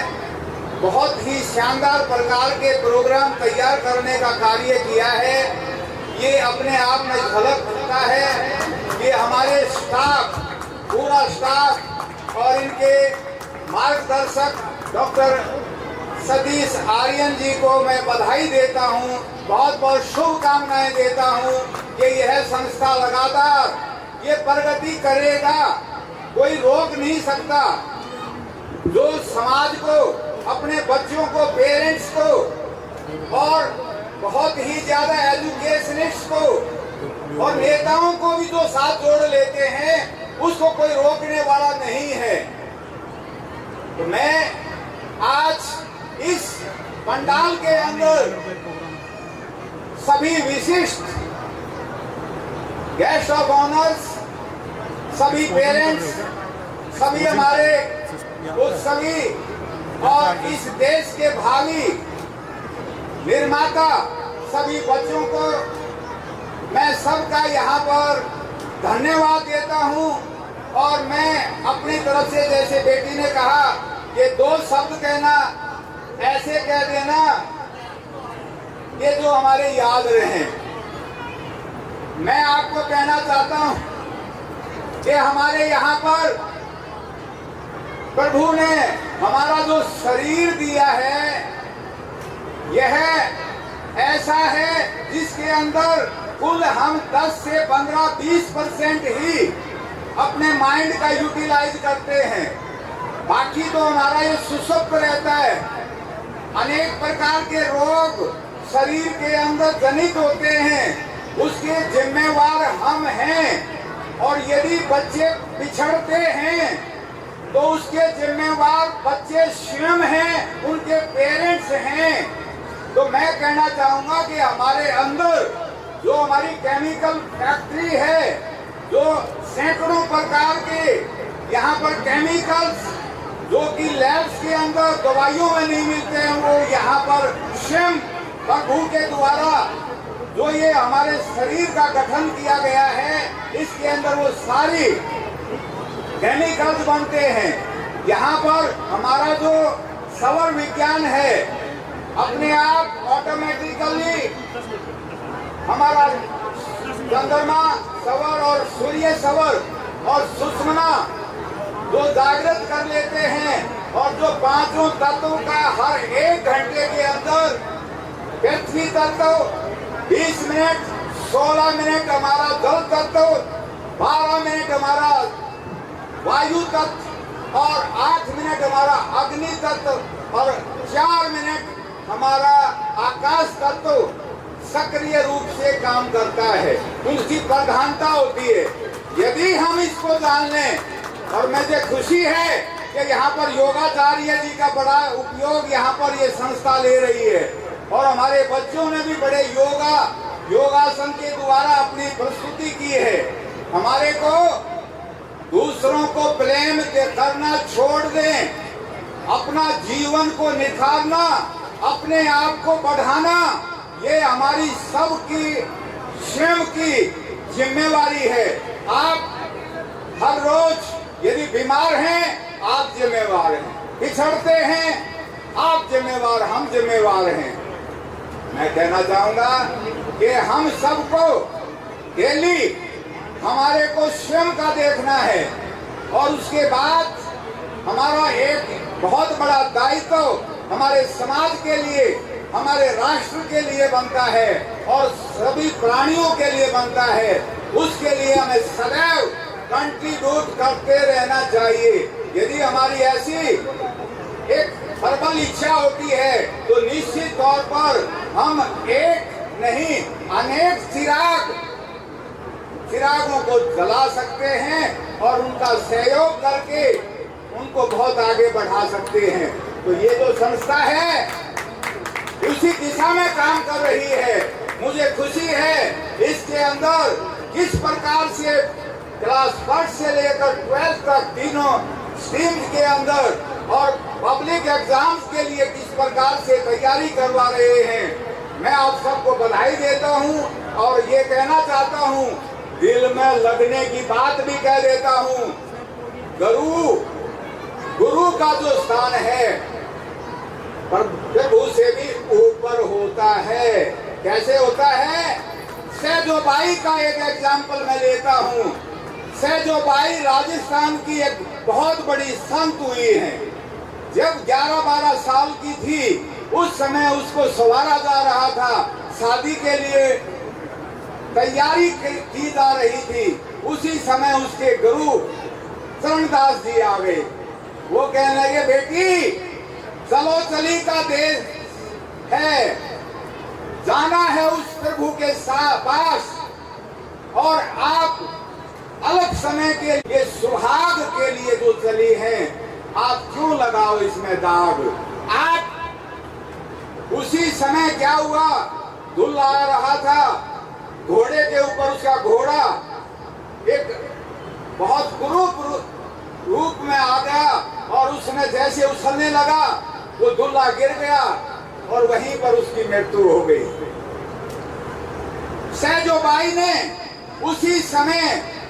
Speaker 13: बहुत ही शानदार प्रकार के प्रोग्राम तैयार करने का कार्य किया है। ये अपने आप में झलक दिखता है कि हमारे स्टाफ, पूरा स्टाफ और इनके मार्गदर्शक डॉक्टर सतीश आर्यन जी को मैं बधाई देता हूँ, बहुत बहुत शुभकामनाएं देता हूँ कि यह संस्था लगातार ये प्रगति करेगा, कोई रोक नहीं सकता। जो समाज को, अपने बच्चों को, पेरेंट्स को और बहुत ही ज्यादा एजुकेशनिस्ट को और नेताओं को भी जो साथ जोड़ लेते हैं, उसको कोई रोकने वाला नहीं है। तो मैं आज इस पंडाल के अंदर सभी विशिष्ट गेस्ट ऑफ ऑनर्स, सभी पेरेंट्स, सभी हमारे सभी और इस देश के भावी निर्माता सभी बच्चों को मैं सबका यहाँ पर धन्यवाद देता हूँ। और मैं अपनी तरफ से, जैसे बेटी ने कहा, ये दो शब्द कहना, ऐसे कह देना ये जो हमारे याद रहे। मैं आपको कहना चाहता हूँ कि हमारे यहाँ पर प्रभु ने हमारा जो शरीर दिया है, यह ऐसा है जिसके अंदर कुल हम 10 से 15-20% ही अपने माइंड का यूटिलाइज करते हैं, बाकी तो हमारा ये सुसुप्त रहता है। अनेक प्रकार के रोग शरीर के अंदर जनित होते हैं, उसके जिम्मेवार हम हैं। और यदि बच्चे पिछड़ते हैं तो उसके जिम्मेवार बच्चे स्वयं हैं, उनके पेरेंट्स हैं। तो मैं कहना चाहूंगा कि हमारे अंदर जो हमारी केमिकल फैक्ट्री है, जो सैकड़ों प्रकार के यहाँ पर केमिकल्स जो कि लैब्स के अंदर दवाइयों में नहीं मिलते हैं, वो यहाँ पर स्वयं प्रभु के द्वारा जो ये हमारे शरीर का गठन किया गया है, इसके अंदर वो सारी केमिकल्स बनते हैं। यहाँ पर हमारा जो सौर विज्ञान है, अपने आप ऑटोमेटिकली हमारा चंद्रमा सौर और सूर्य सौर और सुषुम्ना जो जागृत कर लेते हैं, और जो पांचों तत्वों का हर 1 घंटे के अंदर पृथ्वी तत्व 20 मिनट, 16 मिनट हमारा जल तत्व, 12 मिनट हमारा वायु तत्व और 8 मिनट हमारा अग्नि तत्व और 4 मिनट हमारा आकाश तत्व सक्रिय रूप से काम करता है। उसकी प्रधानता होती है। यदि हम इसको जान लें, और मुझे खुशी है कि यहाँ पर योगाचार्य जी का बड़ा उपयोग यहाँ पर ये संस्था ले रही है, और हमारे बच्चों ने भी बड़े योगासन के द्वारा अपनी प्रस्तुति की है। हमारे को दूसरों को ब्लेम करना छोड़ दें, अपना जीवन को निखारना, अपने आप को बढ़ाना, ये हमारी सबकी स्वयं की जिम्मेवारी है। आप हर रोज यदि बीमार हैं, आप जिम्मेवार हैं, पिछड़ते हैं, आप जिम्मेवार, हम जिम्मेवार हैं। मैं कहना चाहूंगा कि हम सबको डेली हमारे को स्वयं का देखना है, और उसके बाद हमारा एक बहुत बड़ा दायित्व हमारे समाज के लिए, हमारे राष्ट्र के लिए बनता है और सभी प्राणियों के लिए बनता है। उसके लिए हमें सदैव कंट्रीब्यूट करते रहना चाहिए। यदि हमारी ऐसी एक प्रबल इच्छा होती है तो निश्चित तौर पर हम एक नहीं अनेक चिरागों को जला सकते हैं और उनका सहयोग करके उनको बहुत आगे बढ़ा सकते हैं। तो ये जो संस्था है उसी दिशा में काम कर रही है। मुझे खुशी है इसके अंदर किस प्रकार से क्लास 1 से लेकर 12 तक तीनों स्ट्रीम्स के अंदर और पब्लिक एग्जाम्स के लिए किस प्रकार से तैयारी करवा रहे हैं। मैं आप सबको बधाई देता हूं और ये कहना चाहता हूं, दिल में लगने की बात भी कह देता हूं। गुरु का जो स्थान है प्रभु से भी ऊपर होता है। कैसे होता है? सैजोबाई का एक एग्जाम्पल मैं लेता हूँ। सैजोबाई राजस्थान की एक बहुत बड़ी संत हुई है। जब 11-12 साल की थी उस समय उसको संवारा जा रहा था, शादी के लिए तैयारी की जा रही थी। उसी समय उसके गुरु चरणदास जी आ गए। वो कहने लगे, बेटी चलो चली का देश है, जाना है उस प्रभु के पास और आप अलग समय के लिए सुहाग के लिए जो चली हैं, आप क्यों लगाओ इसमें दाग। आप उसी समय क्या हुआ, दूल्हा आ रहा था, घोड़े के ऊपर उसका घोड़ा एक बहुत क्रूर रूप में आ गया और उसने जैसे उछलने लगा वो दूल्हा गिर गया और वहीं पर उसकी मृत्यु हो गई। सैजोबाई ने उसी समय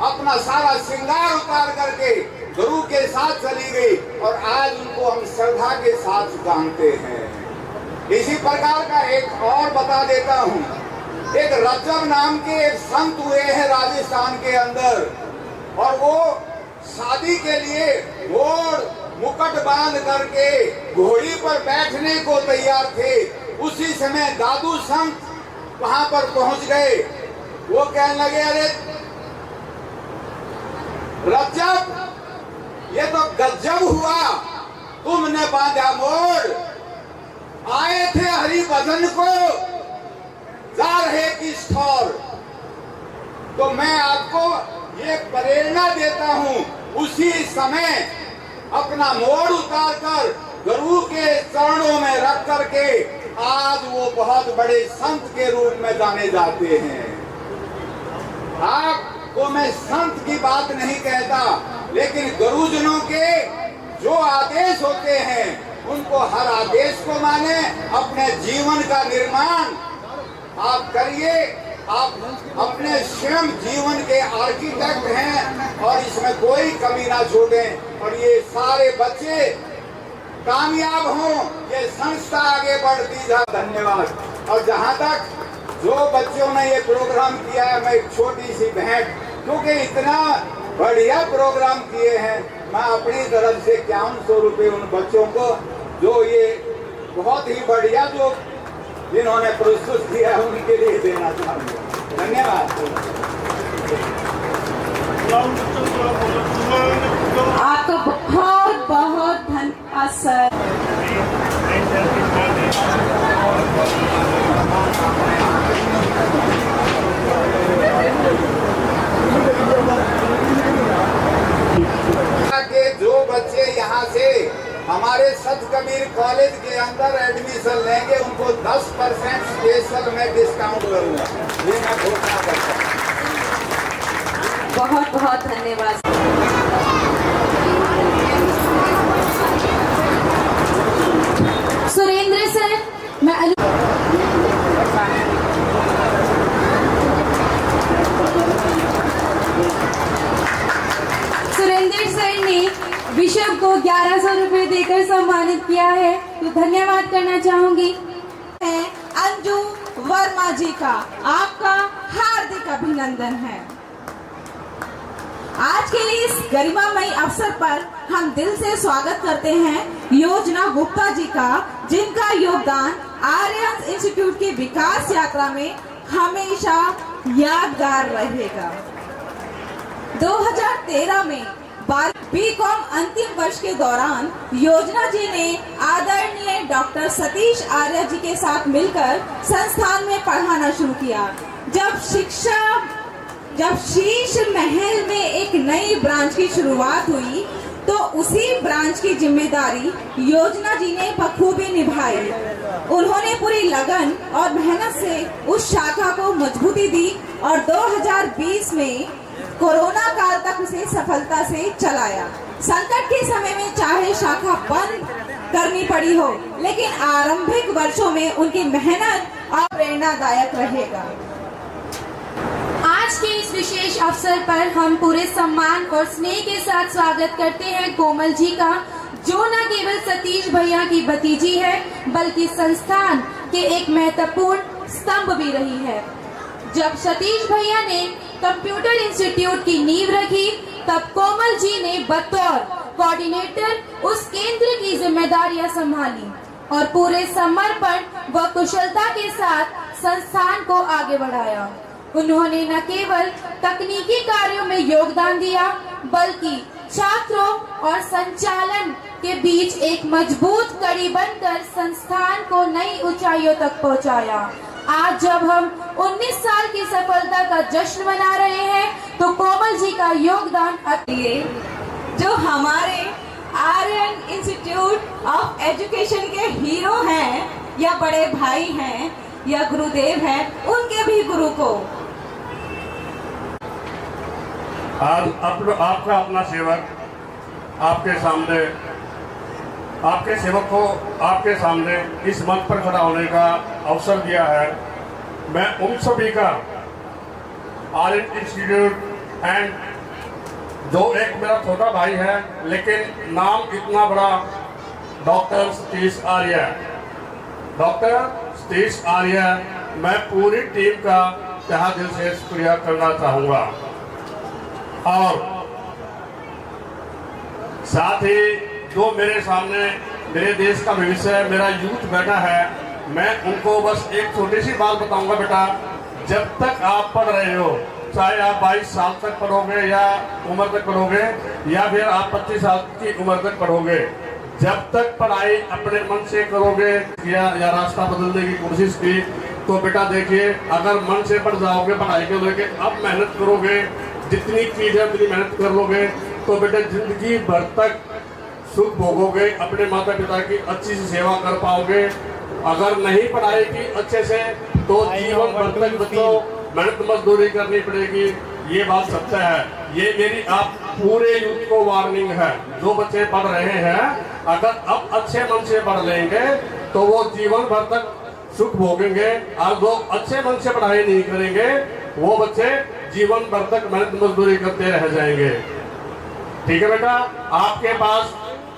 Speaker 13: अपना सारा श्रृंगार उतार करके गुरु के साथ चली गई और आज उनको हम श्रद्धा के साथ जानते हैं। इसी प्रकार का एक और बता देता हूँ। एक रजब नाम के एक संत हुए हैं राजस्थान के अंदर और वो शादी के लिए घोड़ मुकुट बांध करके घोड़ी पर बैठने को तैयार थे। उसी समय दादू संत वहां पर पहुंच गए। वो कहने लगे, अरे रजब ये तो गजब हुआ, तुमने बांधा मोड़। आए थे हरि भजन को, जा रहे किस ठौर। तो मैं आपको ये प्रेरणा देता हूँ, उसी समय अपना मोड़ उतार कर गुरु के चरणों में रख करके आज वो बहुत बड़े संत के रूप में जाने जाते हैं। आपको मैं संत की बात नहीं कहता, लेकिन गुरुजनों के जो आदेश होते हैं उनको हर आदेश को माने, अपने जीवन का निर्माण आप करिए। आप अपने स्वयं जीवन के आर्किटेक्ट हैं और इसमें कोई कमी ना छोड़ें और ये सारे बच्चे कामयाब हों, ये संस्था आगे बढ़ती जाए। धन्यवाद। और जहाँ तक जो बच्चों ने ये प्रोग्राम किया है, मैं एक छोटी सी भेंट, क्योंकि इतना बढ़िया प्रोग्राम किए हैं, मैं अपनी तरफ से 5100 रुपये उन बच्चों को जो ये बहुत ही बढ़िया जो जिन्होंने प्रस्तुत किया है उनके लिए देना चाहूँगा। धन्यवाद।
Speaker 2: आपका बहुत बहुत धन्यवाद सर।
Speaker 13: के जो बच्चे यहाँ से हमारे सत कबीर कॉलेज के अंदर एडमिशन लेंगे उनको 10% स्पेशल में डिस्काउंट करूँगा, ये मैं घोषणा करता हूँ।
Speaker 2: बहुत बहुत धन्यवाद।
Speaker 3: सुरेंद्र सर, मैं सुरेंद्र सर ने विशव को 1100 रुपए देकर सम्मानित किया है, तो धन्यवाद करना चाहूंगी।
Speaker 2: अंजू वर्मा जी का आपका हार्दिक अभिनंदन है। आज के लिए इस गरिमामयी अवसर पर हम दिल से स्वागत करते हैं योजना गुप्ता जी का, जिनका योगदान आर्यन इंस्टीट्यूट की विकास यात्रा में हमेशा यादगार रहेगा। 2013 में बीकॉम अंतिम वर्ष के दौरान योजना जी ने आदरणीय डॉक्टर सतीश आर्य जी के साथ मिलकर संस्थान में पढ़ाना शुरू किया। जब शीश महल में एक नई ब्रांच की शुरुआत हुई तो उसी ब्रांच की जिम्मेदारी योजना जी ने बखूबी निभाई। उन्होंने पूरी लगन और मेहनत से उस शाखा को मजबूती दी और 2020 में कोरोना काल तक उसे सफलता से चलाया। संकट के समय में चाहे शाखा बंद करनी पड़ी हो, लेकिन आरंभिक वर्षों में उनकी मेहनत और प्रेरणादायक रहेगा।
Speaker 3: आज के इस विशेष अवसर पर हम पूरे सम्मान और स्नेह के साथ स्वागत करते हैं कोमल जी का, जो न केवल सतीश भैया की भतीजी है बल्कि संस्थान के एक महत्वपूर्ण स्तंभ भी रही है। जब सतीश भैया ने कंप्यूटर इंस्टीट्यूट की नींव रखी तब कोमल जी ने बतौर कोऑर्डिनेटर उस केंद्र की जिम्मेदारियां संभाली और पूरे समर्पण व कुशलता के साथ संस्थान को आगे बढ़ाया। उन्होंने न केवल तकनीकी कार्यों में योगदान दिया बल्कि छात्रों और संचालन के बीच एक मजबूत कड़ी बनकर संस्थान को नई ऊंचाइयों तक पहुंचाया। आज जब हम 19 साल की सफलता का जश्न मना रहे हैं तो कोमल जी का योगदान
Speaker 2: लिए जो हमारे आर्यन इंस्टीट्यूट ऑफ एजुकेशन के हीरो हैं या बड़े भाई हैं या गुरुदेव हैं, उनके भी गुरु को
Speaker 11: आज आपका अपना सेवक आपके सेवक को आपके सामने इस मंच पर खड़ा होने का अवसर दिया है। मैं उन सभी का आर्यन इंस्टीट्यूट एंड जो एक मेरा छोटा भाई है लेकिन नाम इतना बड़ा डॉक्टर सतीश आर्य, मैं पूरी टीम का तहे दिल से शुक्रिया करना चाहूँगा। और साथ ही जो मेरे सामने मेरे देश का भविष्य मेरा यूथ बैठा है, मैं उनको बस एक छोटी सी बात बताऊंगा। बेटा, जब तक आप पढ़ रहे हो, चाहे आप 22 साल तक पढ़ोगे या उम्र तक पढ़ोगे या फिर आप 25 साल की उम्र तक पढ़ोगे, जब तक पढ़ाई अपने मन से करोगे या रास्ता बदलने की कोशिश की तो बेटा देखिए, अगर मन से पढ़ जाओगे पढ़ाई को लेके, अब मेहनत करोगे, जितनी चीज़ है उतनी मेहनत कर लोगे तो बेटा जिंदगी भर तक सुख भोगोगे, अपने माता पिता की अच्छी से सेवा कर पाओगे। अगर नहीं पढ़ाई की अच्छे से तो जीवन भर तक बच्चों मेहनत मजदूरी करनी पड़ेगी। ये बात सत्य है। ये मेरी आप पूरे यूथ को वार्निंग है। जो बच्चे पढ़ रहे हैं, अगर अब अच्छे मन से पढ़ लेंगे तो वो जीवन भर तक सुख भोगेंगे, और जो अच्छे मन से पढ़ाई नहीं करेंगे वो बच्चे जीवन भर तक मेहनत मजदूरी करते रह जाएंगे। ठीक है बेटा, आपके पास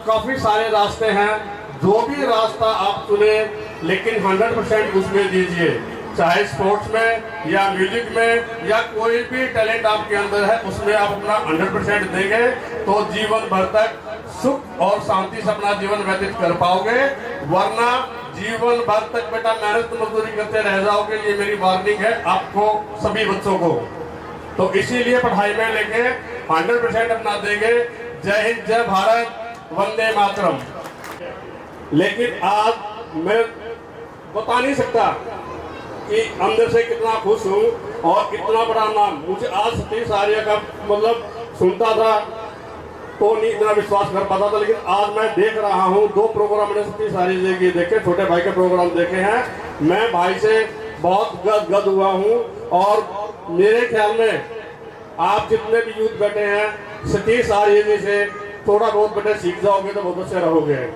Speaker 11: काफी सारे रास्ते हैं, जो भी रास्ता आप चुने लेकिन 100% उसमें दीजिए, चाहे स्पोर्ट्स में या म्यूजिक में या कोई भी टैलेंट आपके अंदर है उसमें आप अपना 100% देंगे तो जीवन भर तक सुख और शांति से अपना जीवन व्यतीत कर पाओगे। वरना जीवन भर तक बेटा मेहनत मजदूरी करते रह जाओगे। ये मेरी वार्निंग है आपको सभी बच्चों को। तो इसीलिए पढ़ाई में लेके 100% अपना देंगे। जय हिंद, जय भारत, वंदे मातरम। लेकिन आज मैं बता नहीं सकता कि अंदर से कितना खुश हूँ और इतना बड़ा नाम मुझे आज सतीश आर्य का मतलब सुनता था तो नहीं इतना विश्वास कर पाता था, लेकिन आज मैं देख रहा हूँ। 2 प्रोग्राम मैंने सतीश आर्य जी के देखे, छोटे भाई के प्रोग्राम देखे हैं। मैं भाई से बहुत गदगद हुआ हूँ और मेरे ख्याल में आप जितने भी यूथ बैठे हैं, सतीश आर्य जी से थोड़ा बहुत बेटे सीख जाओगे तो बहुत अच्छे रहोगे,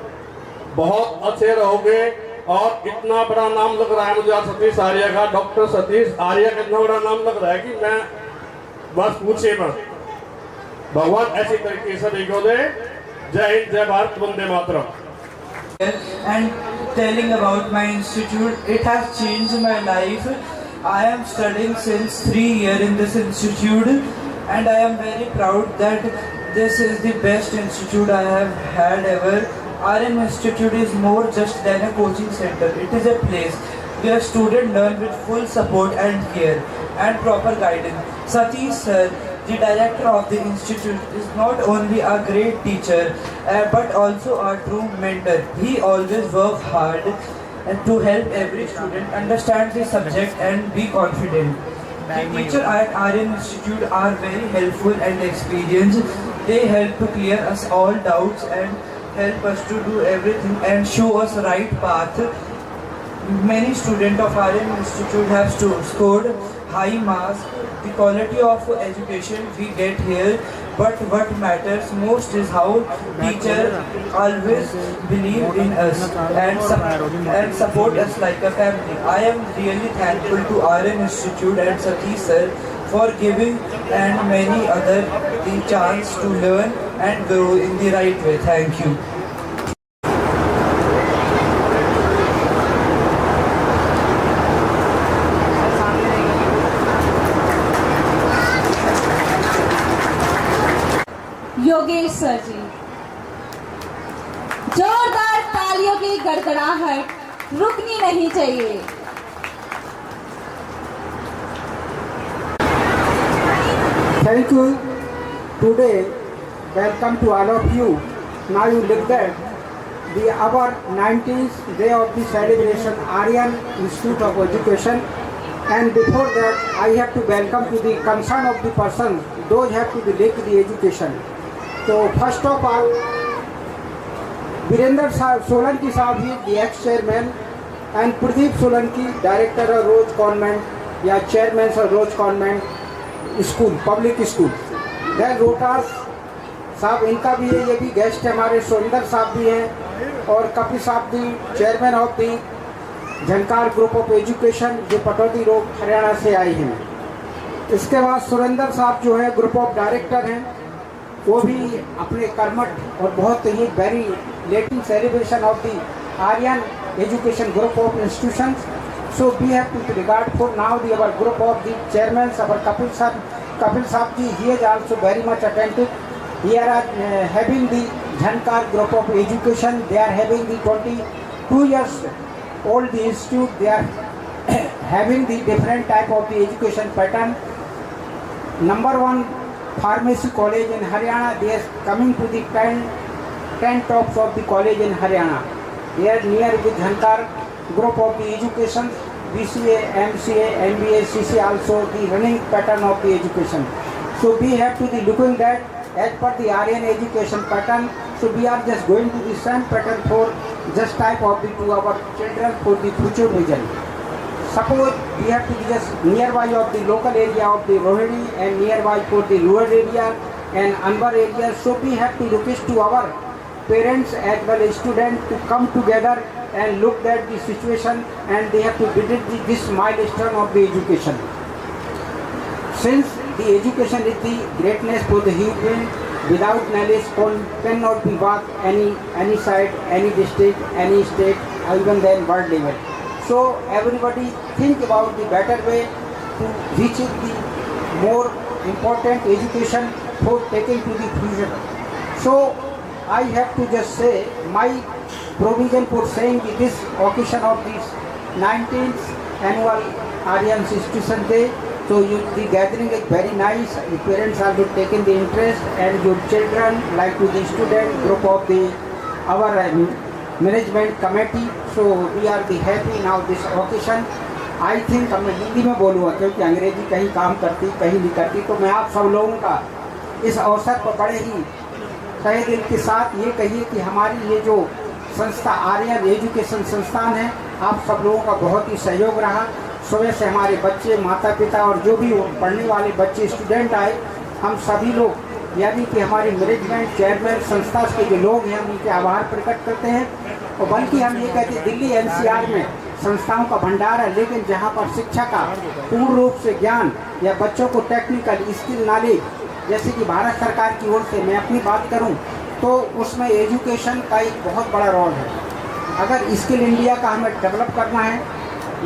Speaker 11: बहुत अच्छे रहोगे। और इतना बड़ा नाम लग रहा है मुझे आज सतीश आर्य का, डॉक्टर सतीश आर्य का इतना बड़ा नाम लग रहा है कि मैं बस पूछे मत। भगवान ऐसी तरीके से सभी को दे। जय हिंद, जय Bharat, Vande Mataram.
Speaker 14: And telling about my institute, it has changed my life. I am studying since 3 years in this institute and I am very proud that this is the best institute I have had ever. Aryan Institute is more just than a coaching center. It is a place where students learn with full support and care and proper guidance. Satish sir The director of the institute is not only a great teacher but also a true mentor. He always works hard to help every student understand the subject and be confident. The teachers at Aryan Institute are very helpful and experienced. They help to clear us all doubts and help us to do everything and show us right path. Many students of Aryan Institute have scored high marks. The quality of education we get here, but what matters most is how teachers always believe in us and support us like a family. I am really thankful to Aryan Institute and Satish sir for giving and many other the chance to learn and grow in the right way. Thank you.
Speaker 2: Yogesh sir ji, जोरदार तालियों की गड़गड़ाहट रुकनी नहीं चाहिए।
Speaker 15: Thank you. Today, welcome to all of you. Now you look at our 19th day of the celebration, Aryan Institute of Education. And before that, I have to welcome to the concern of the person, those have to be linked to the education. So first of all, Virender Solanki साहब ही the ex-chairman and Pradeep Solanki director of Rose Convent या chairman of Rose Convent school, public school. Then Rotas साहब इनका भी है, ये भी guest है हमारे, सुरेंद्र साहब भी हैं और कपिल साहब भी chairman of the Jhankar group of education जो पटौदी रोड हरियाणा से आए हैं। इसके बाद सुरेंद्र साहब जो है ग्रुप ऑफ डायरेक्टर हैं, वो भी अपने कर्मठ और बहुत ही very letting celebration of the Aryan education group of institution. So we have to regard for now the our group of the chairman our Kapil साहब ji, he is also very much attentive. Here are having the Jhankar group of education. They are having the 22 years old the institute. They are having the different type of the education pattern. Number 1 pharmacy college in Haryana. They are coming to the 10 tops of the college in Haryana. They are near with Jhankar group of the education. BCA, MCA, MBA, CC also the running pattern of the education. So we have to be looking that as per the Aryan education pattern. So we are just going to the same pattern for just type of the to our children for the future vision. Suppose we have to be just nearby of the local area of the Rohini and nearby for the rural area and Anbar area. So we have to request to our parents as well as students to come together and look at the situation, and they have to visit this milestone of the education. Since the education is the greatness for the human, without knowledge cannot be worked any side, any district, any state, even then world level. So everybody think about the better way to reach the more important education for taking to the future. So I have to just say my provision for saying this occasion of this 19th annual Aryan Institution Day. So the gathering is very nice. The parents are taking the interest, and your children like to the student group of the our management committee. So we are the happy now this occasion. I think मैं हिंदी में बोलूँगा क्योंकि अंग्रेजी कहीं काम करती कहीं नहीं करती. तो मैं आप सब लोगों का इस अवसर पर बड़े ही तहे दिल के साथ ये कहिए कि हमारी ये जो संस्था आर्यन एजुकेशन संस्थान है, आप सब लोगों का बहुत ही सहयोग रहा. सुबह से हमारे बच्चे, माता पिता और जो भी पढ़ने वाले बच्चे स्टूडेंट आए, हम सभी लोग यानी कि हमारे मैनेजमेंट चेयरमैन संस्था के जो लोग हैं, हम उनके आभार प्रकट करते हैं. और बल्कि हम ये कहते हैं दिल्ली NCR में संस्थाओं का भंडार है, लेकिन जहाँ पर शिक्षा का पूर्ण रूप से ज्ञान या बच्चों को टेक्निकल स्किल नॉलेज, जैसे कि भारत सरकार की ओर से मैं अपनी बात करूँ तो उसमें एजुकेशन का एक बहुत बड़ा रोल है. अगर स्किल इंडिया का हमें डेवलप करना है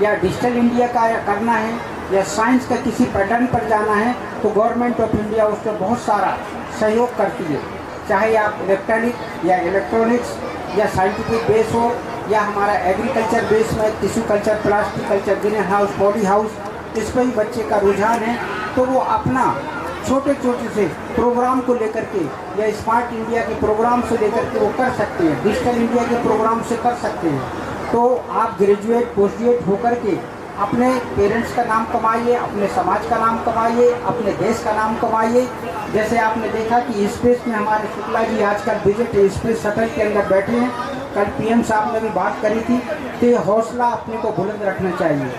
Speaker 15: या डिजिटल इंडिया का करना है या साइंस का किसी पैटर्न पर जाना है, तो गवर्नमेंट ऑफ इंडिया उसमें बहुत सारा सहयोग करती है. चाहे आप इलेक्ट्रॉनिक या इलेक्ट्रॉनिक्स या साइंटिफिक बेस हो या हमारा एग्रीकल्चर बेस में tissue culture, plastic culture, green house, poly house, इस पर ही बच्चे का रुझान है. तो वो अपना छोटे छोटे से प्रोग्राम को लेकर के या स्मार्ट इंडिया के प्रोग्राम से लेकर के वो कर सकते हैं, डिजिटल इंडिया के प्रोग्राम से कर सकते हैं। तो आप ग्रेजुएट पोस्ट ग्रेजुएट होकर के अपने पेरेंट्स का नाम कमाइए, अपने समाज का नाम कमाइए, अपने देश का नाम कमाइए। जैसे आपने देखा कि स्पेस में हमारे शुक्ला जी आजकल विजिट स्पेस शटल के अंदर बैठे हैं, कल पीएम साहब ने भी बात करी थी। तो ये हौसला अपने को बुलंद रखना चाहिए,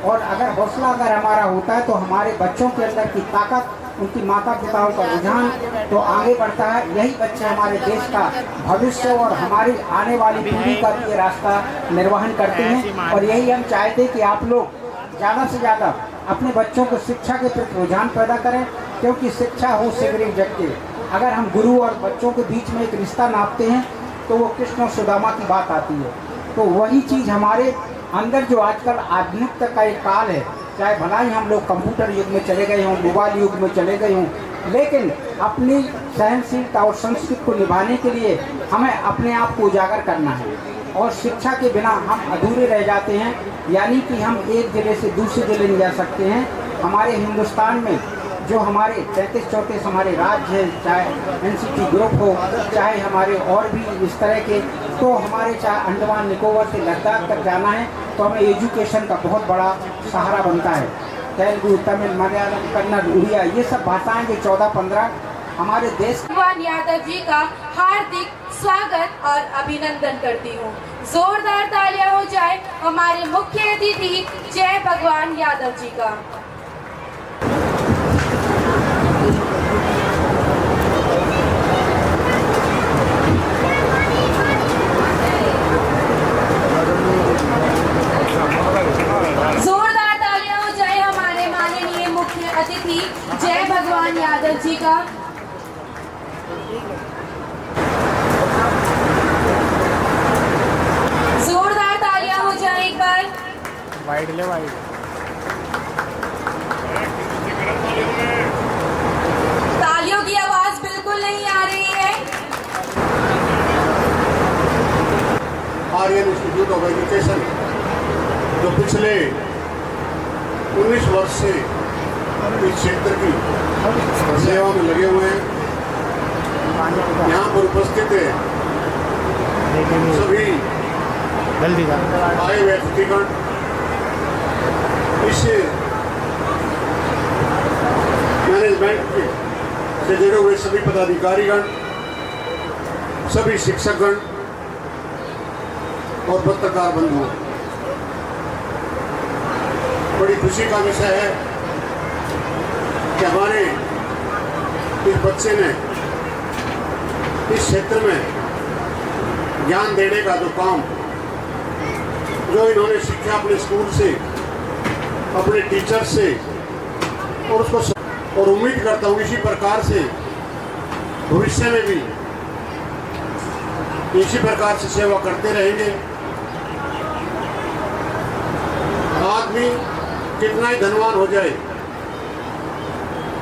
Speaker 15: और अगर हौसला अगर हमारा होता है तो हमारे बच्चों के अंदर की ताकत, उनकी माता पिताओं का रुझान तो आगे बढ़ता है। यही बच्चे हमारे देश का भविष्य और हमारी आने वाली पीढ़ी का भी ये रास्ता निर्वहन करते हैं। और यही हम चाहते हैं कि आप लोग ज़्यादा से ज़्यादा अपने बच्चों को शिक्षा के प्रति रुझान पैदा करें, क्योंकि शिक्षा हो सिगरेट जगते। अगर हम गुरु और बच्चों के बीच में एक रिश्ता नापते हैं तो वो कृष्ण और सुदामा की बात आती है। तो वही चीज़ हमारे अंदर जो आजकल आधुनिकता का एक काल है, चाहे भला ही हम लोग कंप्यूटर युग में चले गए हों, मोबाइल युग में चले गए हों, लेकिन अपनी सहनशीलता और संस्कृति को निभाने के लिए हमें अपने आप को उजागर करना है। और शिक्षा के बिना हम अधूरे रह जाते हैं, यानी कि हम एक जिले से दूसरे जिले नहीं जा सकते हैं। हमारे हिंदुस्तान में जो हमारे 33-34 हमारे राज्य हैं, चाहे एनसीटी ग्रुप हो, चाहे हमारे और भी इस तरह के, तो हमारे चाहे अंडमान निकोबार से लद्दाख तक जाना है तो हमें एजुकेशन का बहुत बड़ा सहारा बनता है। तेलुगु, तमिल, मलयालम, कन्नड़, उड़िया, ये सब भाषाएं जो 14-15 हमारे देश।
Speaker 3: भगवान यादव जी का हार्दिक स्वागत और अभिनंदन करती हूँ। जोरदार तालियां हो जाए हमारे मुख्य अतिथि जय भगवान यादव जी का। जोरदार तालियां हो जाए हमारे माननीय मुख्य अतिथि जय भगवान यादव जी का। जोरदार तालियां हो जाए एक बार।
Speaker 4: वाइड ले वाइड।
Speaker 3: तालियों की आवाज बिल्कुल नहीं आ रही है।
Speaker 11: आर्यन इंस्टीट्यूट ऑफ एजुकेशन जो पिछले 19 वर्ष से इस क्षेत्र की सेवा में लगे हुए हैं, यहाँ पर उपस्थित है सभी आए हुए अतिथिगण, इस मैनेजमेंट से जुड़े हुए सभी पदाधिकारीगण, सभी शिक्षकगण और पत्रकार बंधुओं, बड़ी खुशी का विषय है कि हमारे इस बच्चे ने इस क्षेत्र में ज्ञान देने का जो काम, जो इन्होंने सीखा अपने स्कूल से, अपने टीचर से, और उसको और उम्मीद करता हूँ इसी प्रकार से भविष्य में भी इसी प्रकार से सेवा करते रहेंगे। आदमी कितना ही धनवान हो जाए,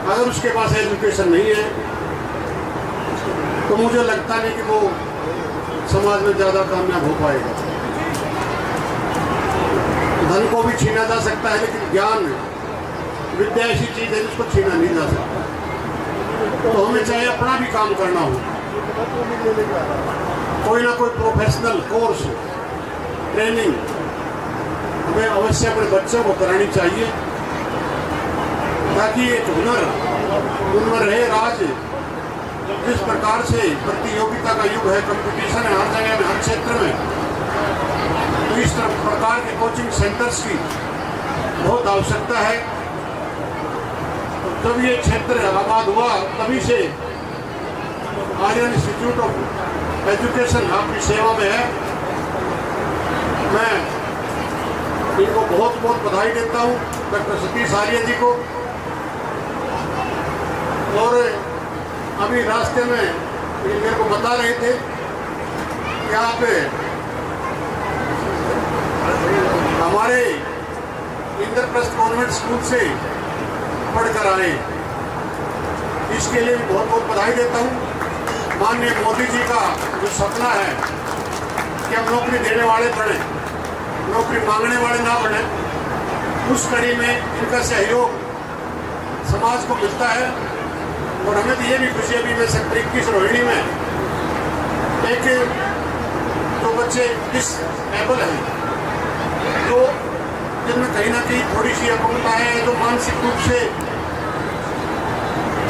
Speaker 11: अगर उसके पास एजुकेशन नहीं है तो मुझे लगता नहीं कि वो समाज में ज़्यादा कामयाब हो पाएगा। धन को भी छीना जा सकता है, लेकिन ज्ञान, विद्या ऐसी चीज़ है जिसको छीना नहीं जा सकता। तो हमें चाहे अपना भी काम करना हो, कोई ना कोई प्रोफेशनल कोर्स, ट्रेनिंग हमें अवश्य अपने बच्चों को करानी चाहिए, ताकि एक हुनर उनमें रहे राज। जिस प्रकार से प्रतियोगिता का युग है, कंपटीशन है हर जगह में, हर क्षेत्र में, तो इस प्रकार के कोचिंग सेंटर्स की बहुत आवश्यकता है। जब ये क्षेत्र आबाद हुआ तभी से आर्यन इंस्टीट्यूट ऑफ एजुकेशन आपकी सेवा में है। मैं इनको बहुत बहुत बधाई देता हूँ, डॉक्टर सतीश आर्य जी को। और अभी रास्ते में ये मेरे को बता रहे थे कि आप हमारे इंद्रप्रस्थ कॉन्वेंट स्कूल से पढ़कर आए, इसके लिए भी बहुत बहुत बधाई देता हूँ। माननीय मोदी जी का जो सपना है कि हम नौकरी देने वाले बने, नौकरी मांगने वाले ना बने, उस कड़ी में इनका सहयोग समाज को मिलता है। और हमें तो ये भी खुशी है, अभी मैं सेक्टर 21 रोहिणी में एक दो बच्चे डिसेबल हैं, जो जिनमें कहीं ना कहीं थोड़ी सी अपंगता है, जो मानसिक रूप से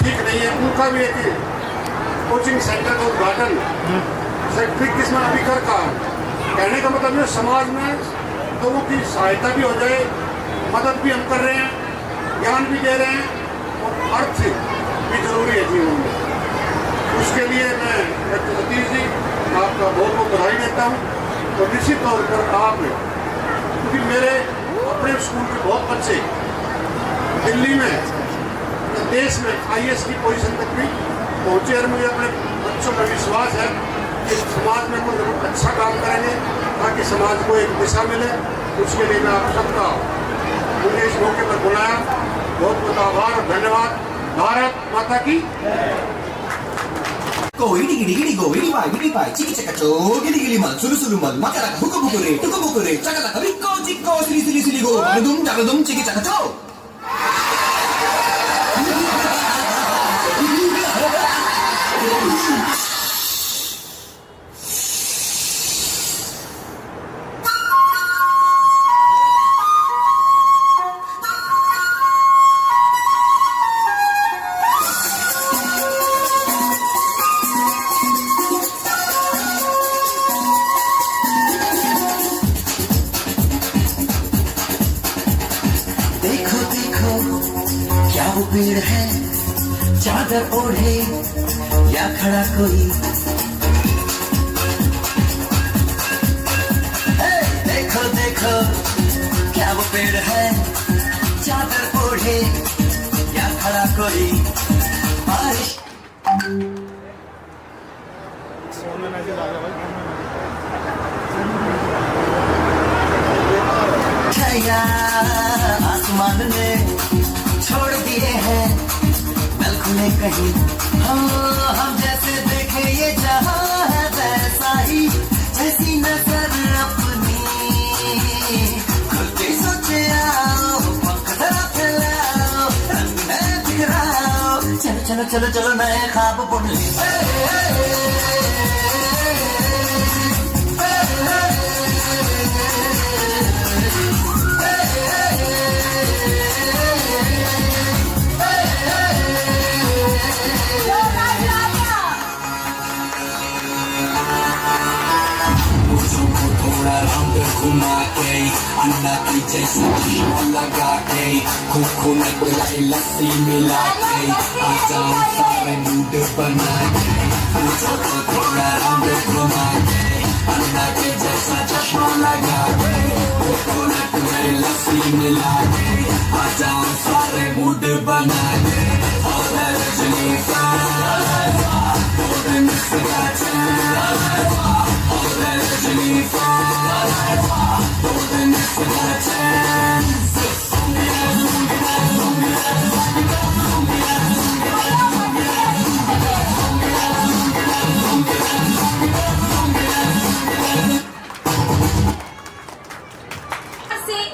Speaker 11: ठीक नहीं है, उनका भी एक कोचिंग सेंटर का उद्घाटन सेक्टर 21 में अभी कर का। कहने का मतलब ये समाज में लोगों की सहायता भी हो जाए, मदद भी हम कर रहे हैं, ज्ञान भी दे रहे हैं और अर्थ भी जरूरी है जीवन में। उसके लिए मैं डॉक्टर सतीश जी आपका बहुत बहुत बधाई देता हूँ। और निश्चित तौर पर आप, क्योंकि मेरे अपने स्कूल के बहुत बच्चे दिल्ली में, देश में IAS की पोजीशन तक भी पहुँचे और मुझे अपने बच्चों पर विश्वास है कि समाज में कुछ अच्छा काम करेंगे ताकि समाज को एक दिशा मिले। उसके लिए मैं आप सबका मुझे इस मौके पर बुलाया, बहुत बहुत आभार और धन्यवाद। भारत माता की
Speaker 16: Goidi gidi gidi goidi pai chiki chaka cho gidi gidi mal sulu sulu mal makara huku bukure chaka chaka bikko chikko sili sili go jagadum chiki chaka cho पेड़ है चादर ओढ़े या खड़ा कोई, देखो देखो क्या वो पेड़ है चादर ओढ़े या खड़ा कोई। बारिश छाया आसमान ने छोड़ दिए हैं बल खुले कहीं, हम जैसे देखे ये जहां है वैसा ही, जैसी नजर अपनी खुद के सोचे आओ, पंख जरा फैलाओ, रंग में बिखराओ, चलो चलो चलो चलो नए ख्वाब बुन ले। घुमा के अन्ना की जैसा लगा के कोकोनट लस्सी मिला के आ जाओ सारे मूड बना के, मुझको थोड़ा राउंड घुमा के अन्ना की जैसा चश्मा लगा के कोकोनट में लस्सी मिला के आ जाओ सारे मूड बना के। और रजनी का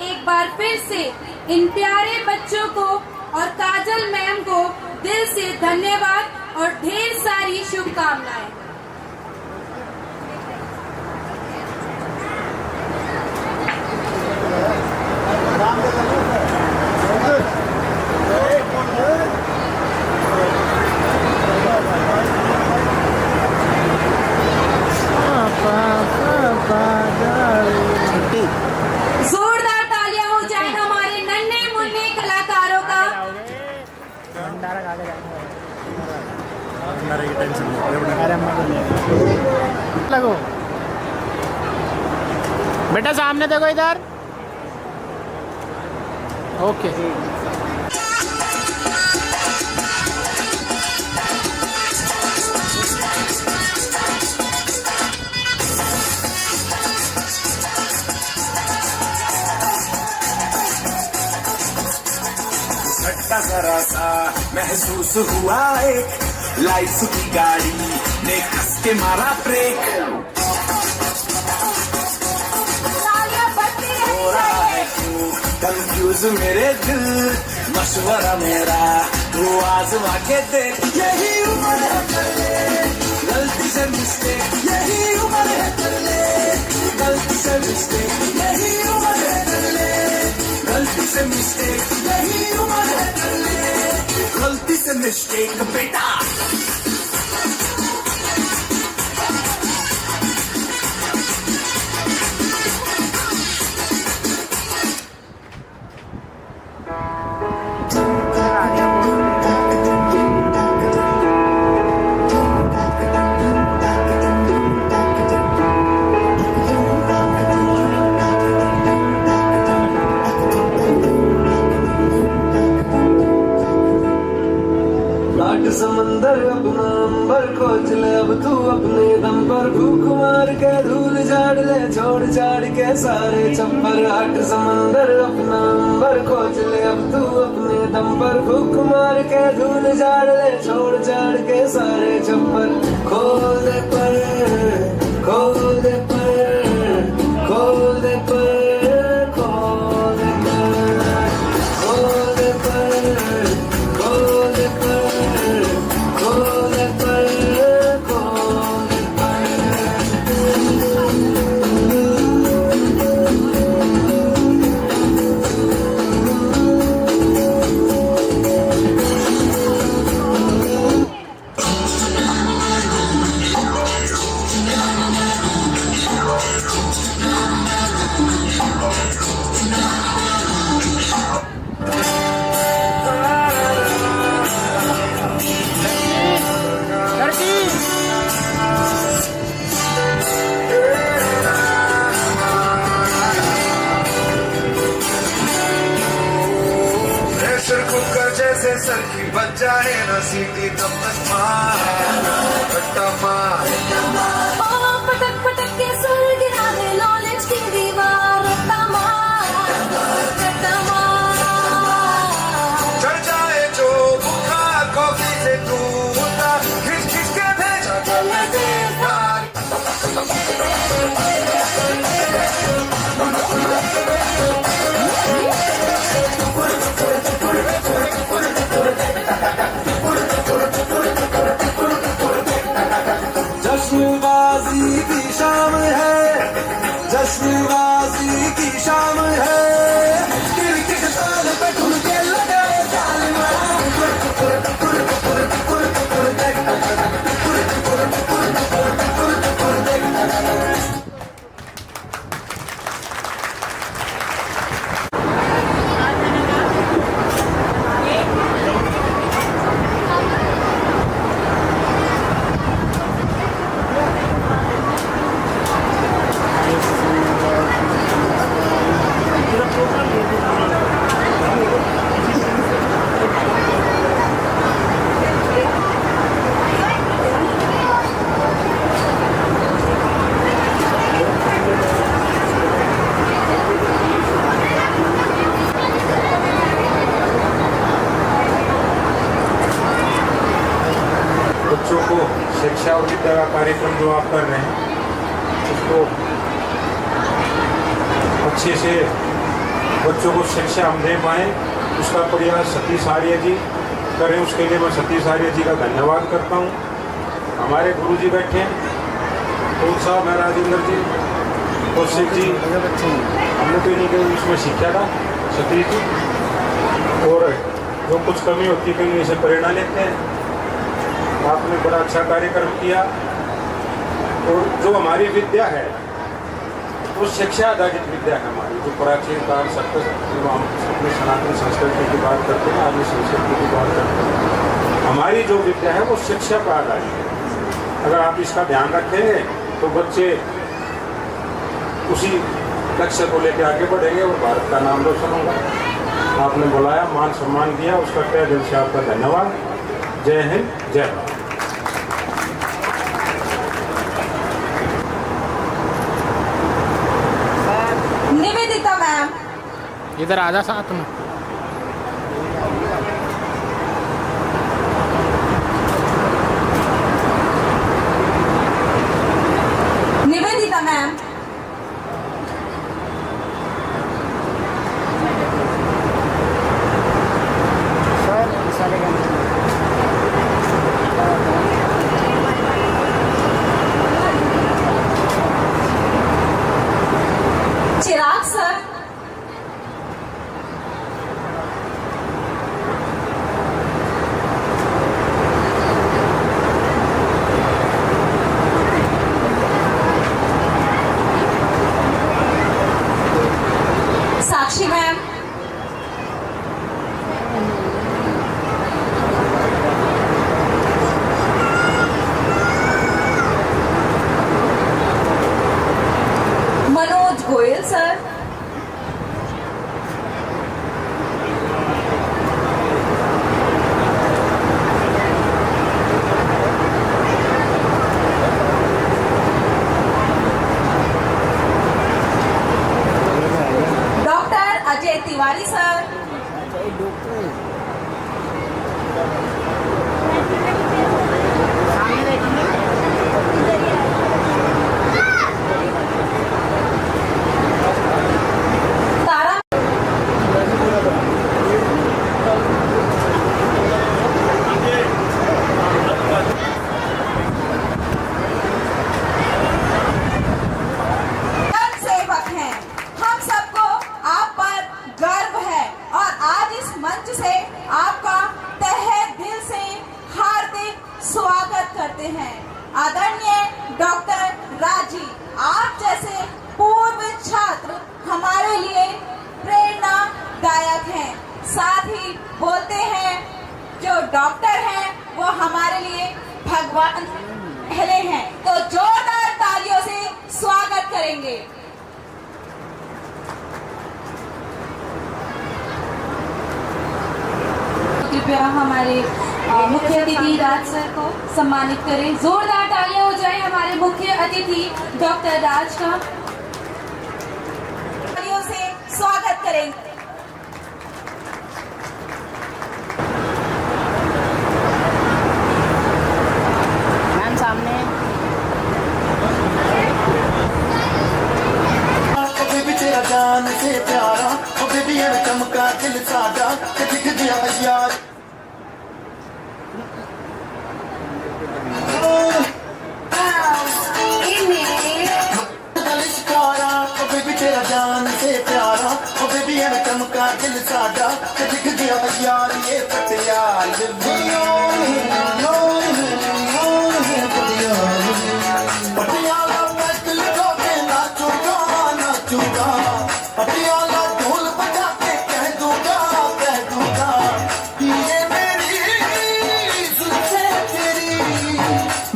Speaker 3: एक बार फिर से इन प्यारे बच्चों को और काजल मैम को दिल से धन्यवाद और ढेर सारी शुभकामनाएं। जोरदार तालियां हो जाए हमारे नन्हे मुन्ने कलाकारों का।
Speaker 4: लगो बेटा, सामने देखो इधर। ओके
Speaker 17: जरा सा महसूस हुआ एक लाइफ की गाड़ी ने कस के मारा ब्रेक, हो रहा है क्यों कंफ्यूज मेरे दिल, मशवरा मेरा तू आजमा के देख, यही उम्र है कर ले गलती से मिस्टेक, यही उम्र है कर ले गलती से मिस्टेक, यही उम्र है कर ले गलती से मिस्टेक, यही उम्र है कर ले गलती से मिस्टेक बेटा।
Speaker 5: समंदर अपना अंबर खोज ले अब तू अपने दम पर, भूख मार के धूल झाड़ ले छोड़ छाड़ के सारे चप्पर। आठ समंदर अपना अंबर खोज ले अब तू अपने दम पर, भूख मार के धूल झाड़ ले छोड़ छाड़ के सारे चप्पर। खोल दे पर खोल दे पर खोल दे पर खोल दे पर खोल दे पर खोल दे पर
Speaker 17: जैसे सर की बच जाए ना सीटी तब तक मार
Speaker 3: पटक पटक के सुर गिरा दे नॉलेज की दीवार, रट्टा मार
Speaker 17: चढ़ जाए जो बुखार कॉफी से दूर खिंच खिंच के भेजा चले
Speaker 5: जश्नबाजी की शाम है, जश्नबाजी की शाम है, क्रिकेट ताल पे ठुमके लगाए
Speaker 11: बच्चों को शिक्षा और विद्या का कार्यक्रम जो आप कर रहे हैं उसको अच्छे से बच्चों को शिक्षा हम दे पाएँ, उसका प्रयास सतीश आर्य जी करें। उसके लिए मैं सतीश आर्य जी का धन्यवाद करता हूँ। हमारे गुरु जी बैठे हैं, कौन साहब है, राजेंद्र जी, कौशिक जी, हमने तो इन्हीं के उसमें सीखा था, सतीश जी। और जो कुछ कमी होती है कहीं से प्रेरणा लेते हैं। आपने बड़ा अच्छा कार्यक्रम किया। और जो हमारी विद्या है वो शिक्षा आधारित विद्या है हमारी, जो प्राचीन काल अपनी सनातन संस्कृति की बात करते हैं, आदि संस्कृति की बात करते हैं। हमारी जो विद्या है वो शिक्षा पर आधारित है। अगर आप इसका ध्यान रखेंगे तो बच्चे उसी लक्ष्य को लेकर आगे बढ़ेंगे और भारत का नाम रोशन होगा। आपने बुलाया, मान सम्मान दिया, उसका तहे दिल से आपका धन्यवाद। जय हिंद, जय भारत।
Speaker 2: निवेदिता मैम,
Speaker 4: इधर आजा साथ में।
Speaker 2: निवेदिता मैम, डॉक्टर हैं वो हमारे लिए भगवान कहले हैं। तो जोरदार तालियों से स्वागत करेंगे।
Speaker 3: कृपया हमारे मुख्य अतिथि राज सर को सम्मानित करें। जोरदार तालियां हो जाए हमारे मुख्य अतिथि डॉक्टर राज का।
Speaker 2: तालियों से स्वागत करेंगे।
Speaker 4: मैम सामने
Speaker 17: तेरा जान से प्यारा बेबी चमका दिल सादा दिख गया यार तेरा जान से प्यारा बेबी चमका दिल सादा दिख गया यार ये पटियाल पटियाला पैदल के नाचूगा नाचूगा पटियाला ढोल बजा के कह दूंगा ये मेरी जुल्फे तेरी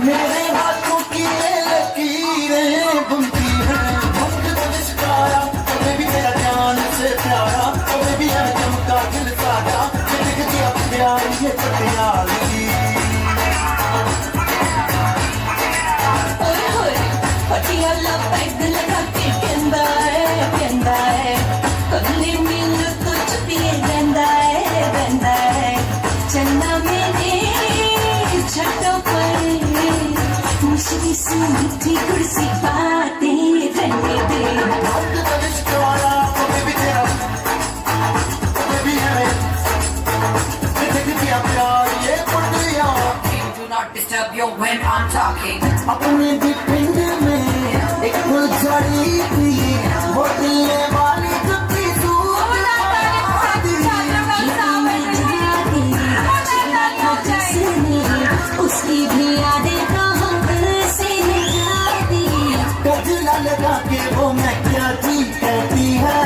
Speaker 17: मेरे हाथों की लकीरें बुनती हैं वक्त को लिशकारा बेबी तेरा जान से प्यारा बेबी चमका दिल सादा दिख गया प्यार ये पटियाला
Speaker 5: पटियाला पैग लगा के कहंदा है कदली मिल कुछ पिए रहंदा है चन्ना मेरे छठों पर मुश्किल सी मीठी कुर्सी बातें रहने दे
Speaker 17: Do not disturb you when I'm talking. अपने पिंड में एक फुलझड़ी थी वो दिलने वाली जुत्ती
Speaker 5: उसकी भी यादें कहाँ से निकाली
Speaker 17: गजला लगा के वो मैं क्या चीज कहती है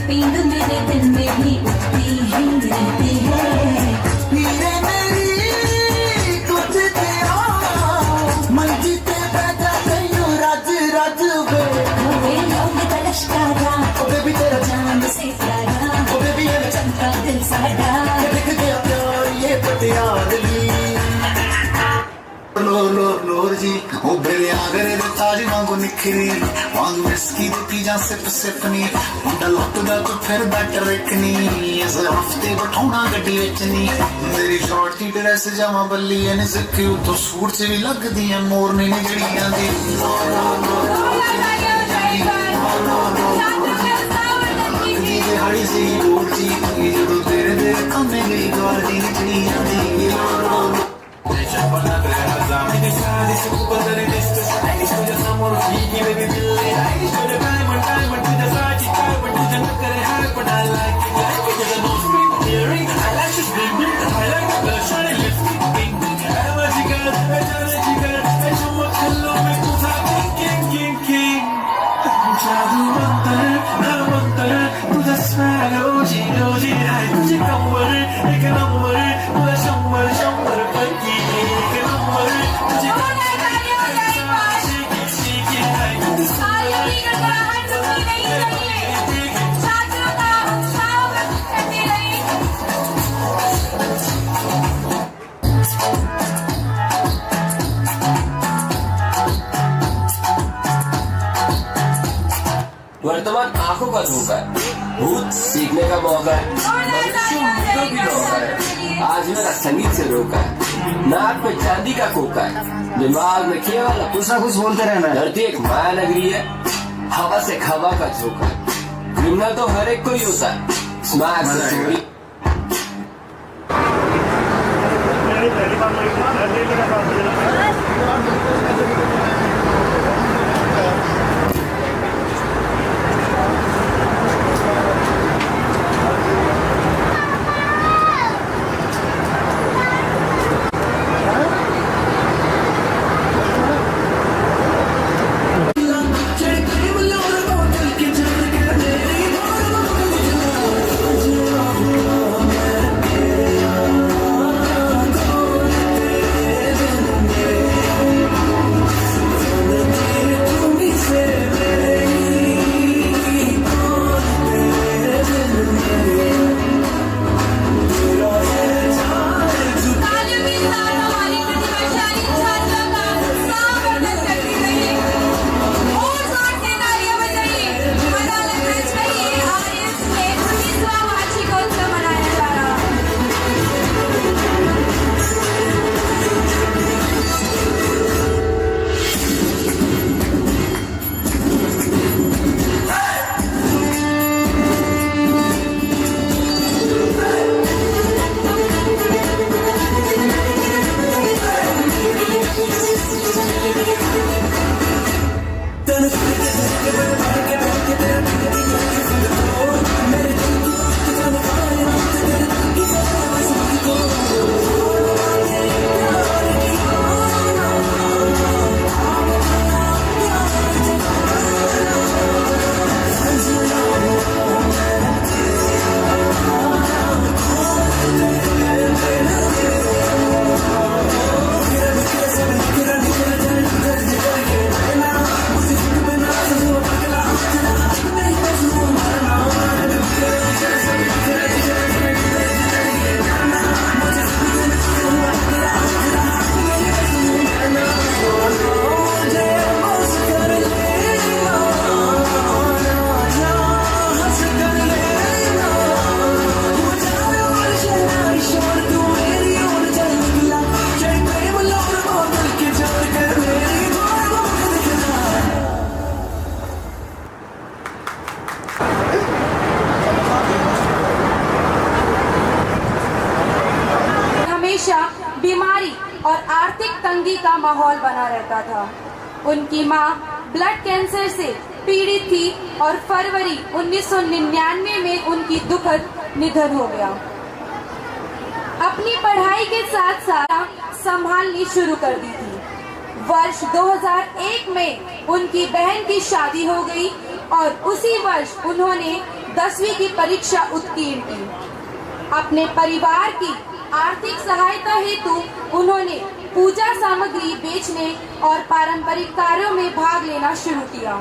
Speaker 5: पिंड मेरे दिल में भी उठती ही रहती है
Speaker 17: हीरे मेरी कुछ तेरा मन जीते बैठा कहीं राज राज वे
Speaker 5: लोग तलशकारा
Speaker 17: ओ बेबी तेरा
Speaker 5: जान से प्यारा
Speaker 17: ओ बेबी
Speaker 5: चमका दिल सादा
Speaker 17: दिख गया प्यार ये पटियाली लोर जी ओ बेले आगरे दे ताज वांगू निखरी वांगू इसकी दी जा सिप सिपनी मुंडा लुटदा तो फिर बैठ रखनी इस हफ्ते बठौना गड्डी विचनी मेरी शॉर्ट की ड्रेस जावा बल्ली ने सिक्की तो सूट से भी लगदी है मोरनी ने जड़ियां दी हरी सी दूर जी जो तेरे दे कमे गई गाड़ी जड़ियां दी
Speaker 18: वर्तमान आंखों का धोखा है भूत सीखने का मौका है मनुष्य भी धोखा है आज मेरा संगीत से रोका है नाक पे चांदी का कोका है दिमाग में केवल कुछ ना कुछ बोलते रहना है धरती एक माया नगरी है हवा से हवा का झोंका है क्रिमिनल तो हर एक कोई होता है स्मैक से चोरी
Speaker 3: हमेशा बीमारी और आर्थिक तंगी का माहौल बना रहता था। उनकी मां ब्लड कैंसर से पीड़ित थी और फरवरी 1999 में उनकी दुखद निधन हो गया। अपनी पढ़ाई के साथ साथ संभालनी शुरू कर दी थी। वर्ष 2001 में उनकी बहन की शादी हो गई और उसी वर्ष उन्होंने 10वीं की परीक्षा उत्तीर्ण की। अपने परिवार की आर्थिक सहायता हेतु उन्होंने पूजा सामग्री बेचने और पारंपरिक कार्यों में भाग लेना शुरू किया।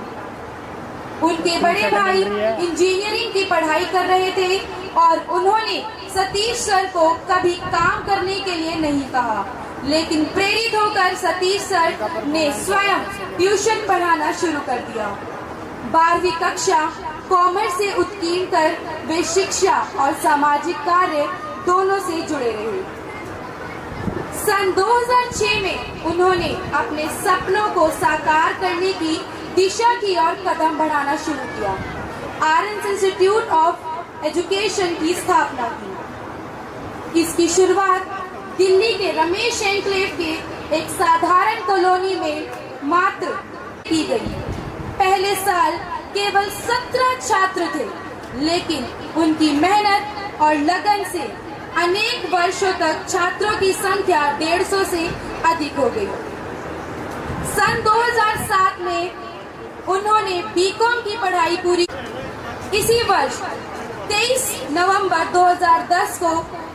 Speaker 3: उनके बड़े भाई इंजीनियरिंग की पढ़ाई कर रहे थे और उन्होंने सतीश सर को कभी काम करने के लिए नहीं कहा, लेकिन प्रेरित होकर सतीश सर ने स्वयं ट्यूशन पढ़ाना शुरू कर दिया। 12वीं कक्षा कॉमर्स से उत्तीर्ण कर वे शिक्षा और सामाजिक कार्य दोनों से जुड़े रहे। सन 2006 में उन्होंने अपने सपनों को साकार करने की दिशा की ओर कदम बढ़ाना शुरू किया। आर्यन इंस्टीट्यूट ऑफ एजुकेशन की स्थापना की। इसकी शुरुआत दिल्ली के रमेश एनक्लेव के एक साधारण कॉलोनी में मात्र की गई। पहले साल केवल 17 छात्र थे, लेकिन उनकी मेहनत और लगन से अनेक वर्षों तक छात्रों की संख्या 150 से अधिक हो गई। सन 2007 में उन्होंने बीकॉम की पढ़ाई पूरी। इसी वर्ष 23 नवंबर 2010 को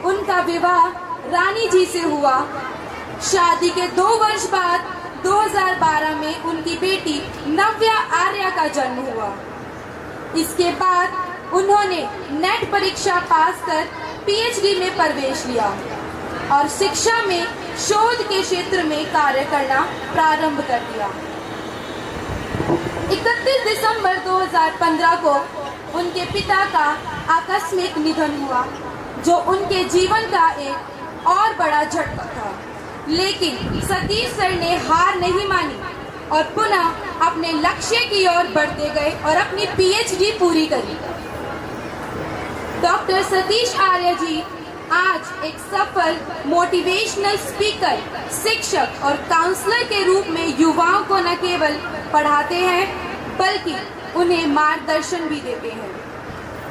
Speaker 3: उनका विवाह रानी जी से हुआ। शादी के 2 वर्ष बाद 2012 में उनकी बेटी नव्या आर्या का जन्म हुआ। इसके बाद उन्होंने नेट परीक्षा पास कर पीएचडी में प्रवेश लिया और शिक्षा में शोध के क्षेत्र में कार्य करना प्रारंभ कर दिया। 31 दिसंबर 2015 को उनके पिता का आकस्मिक निधन हुआ, जो उनके जीवन का एक और बड़ा झटका था। लेकिन सतीश सर ने हार नहीं मानी और पुनः अपने लक्ष्य की ओर बढ़ते गए और अपनी पीएचडी पूरी करी। डॉक्टर सतीश आर्य जी आज एक सफल मोटिवेशनल स्पीकर, शिक्षक और काउंसलर के रूप में युवाओं को न केवल पढ़ाते हैं बल्कि उन्हें मार्गदर्शन भी देते हैं।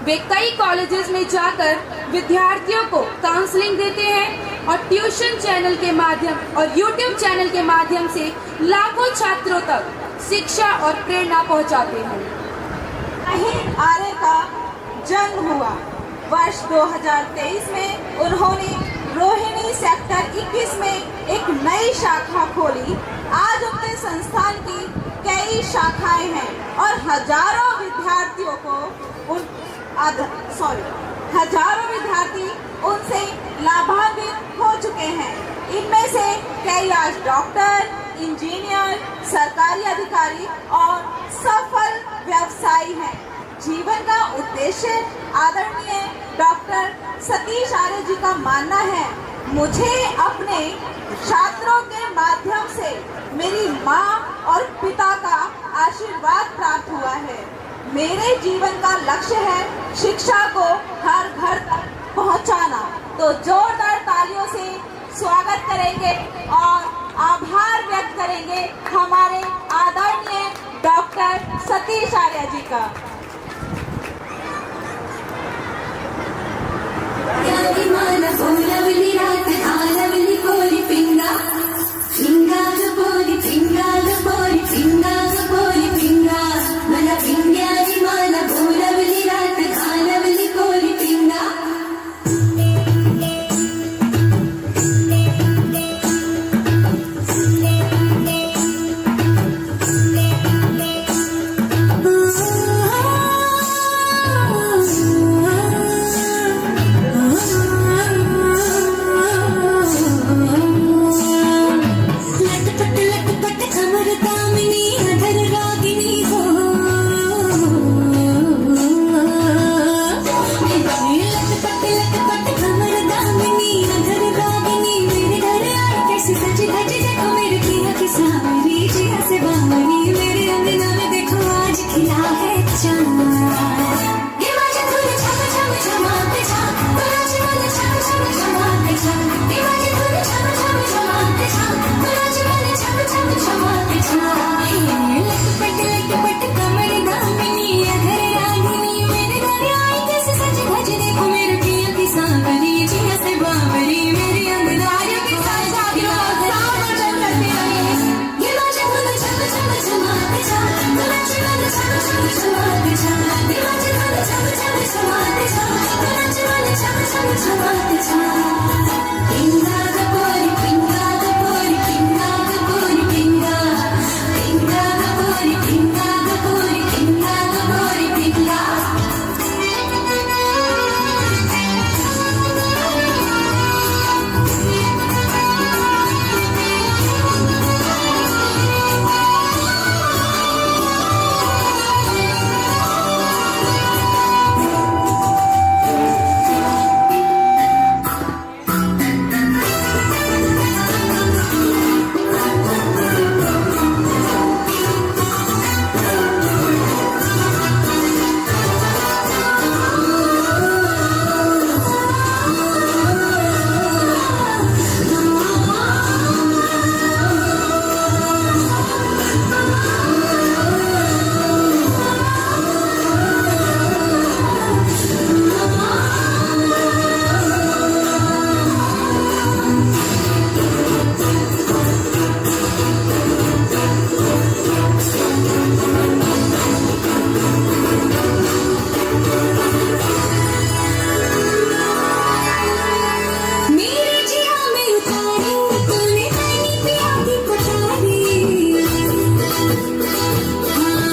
Speaker 3: वे कई कॉलेजेस में जाकर विद्यार्थियों को काउंसलिंग देते हैं और ट्यूशन चैनल के माध्यम और यूट्यूब चैनल के माध्यम से लाखों छात्रों तक शिक्षा और प्रेरणा पहुंचाते हैं।
Speaker 2: आर्य का जन्म हुआ। वर्ष 2023 में उन्होंने रोहिणी सेक्टर 21 में एक नई शाखा खोली। आज उनके संस्थान की कई शाखाएं हैं और हजारों विद्यार्थी उनसे लाभान्वित हो चुके हैं। इनमें से कई आज डॉक्टर, इंजीनियर, सरकारी अधिकारी और सफल व्यवसायी हैं। जीवन का उद्देश्य आदरणीय डॉक्टर सतीश आर्य जी का मानना है, मुझे अपने छात्रों के माध्यम से मेरी माँ और पिता का आशीर्वाद प्राप्त हुआ है। मेरे जीवन का लक्ष्य है शिक्षा को हर घर तक पहुँचाना। तो जोरदार तालियों से स्वागत करेंगे और आभार व्यक्त करेंगे हमारे आदरणीय डॉक्टर सतीश आर्य जी का।
Speaker 5: मन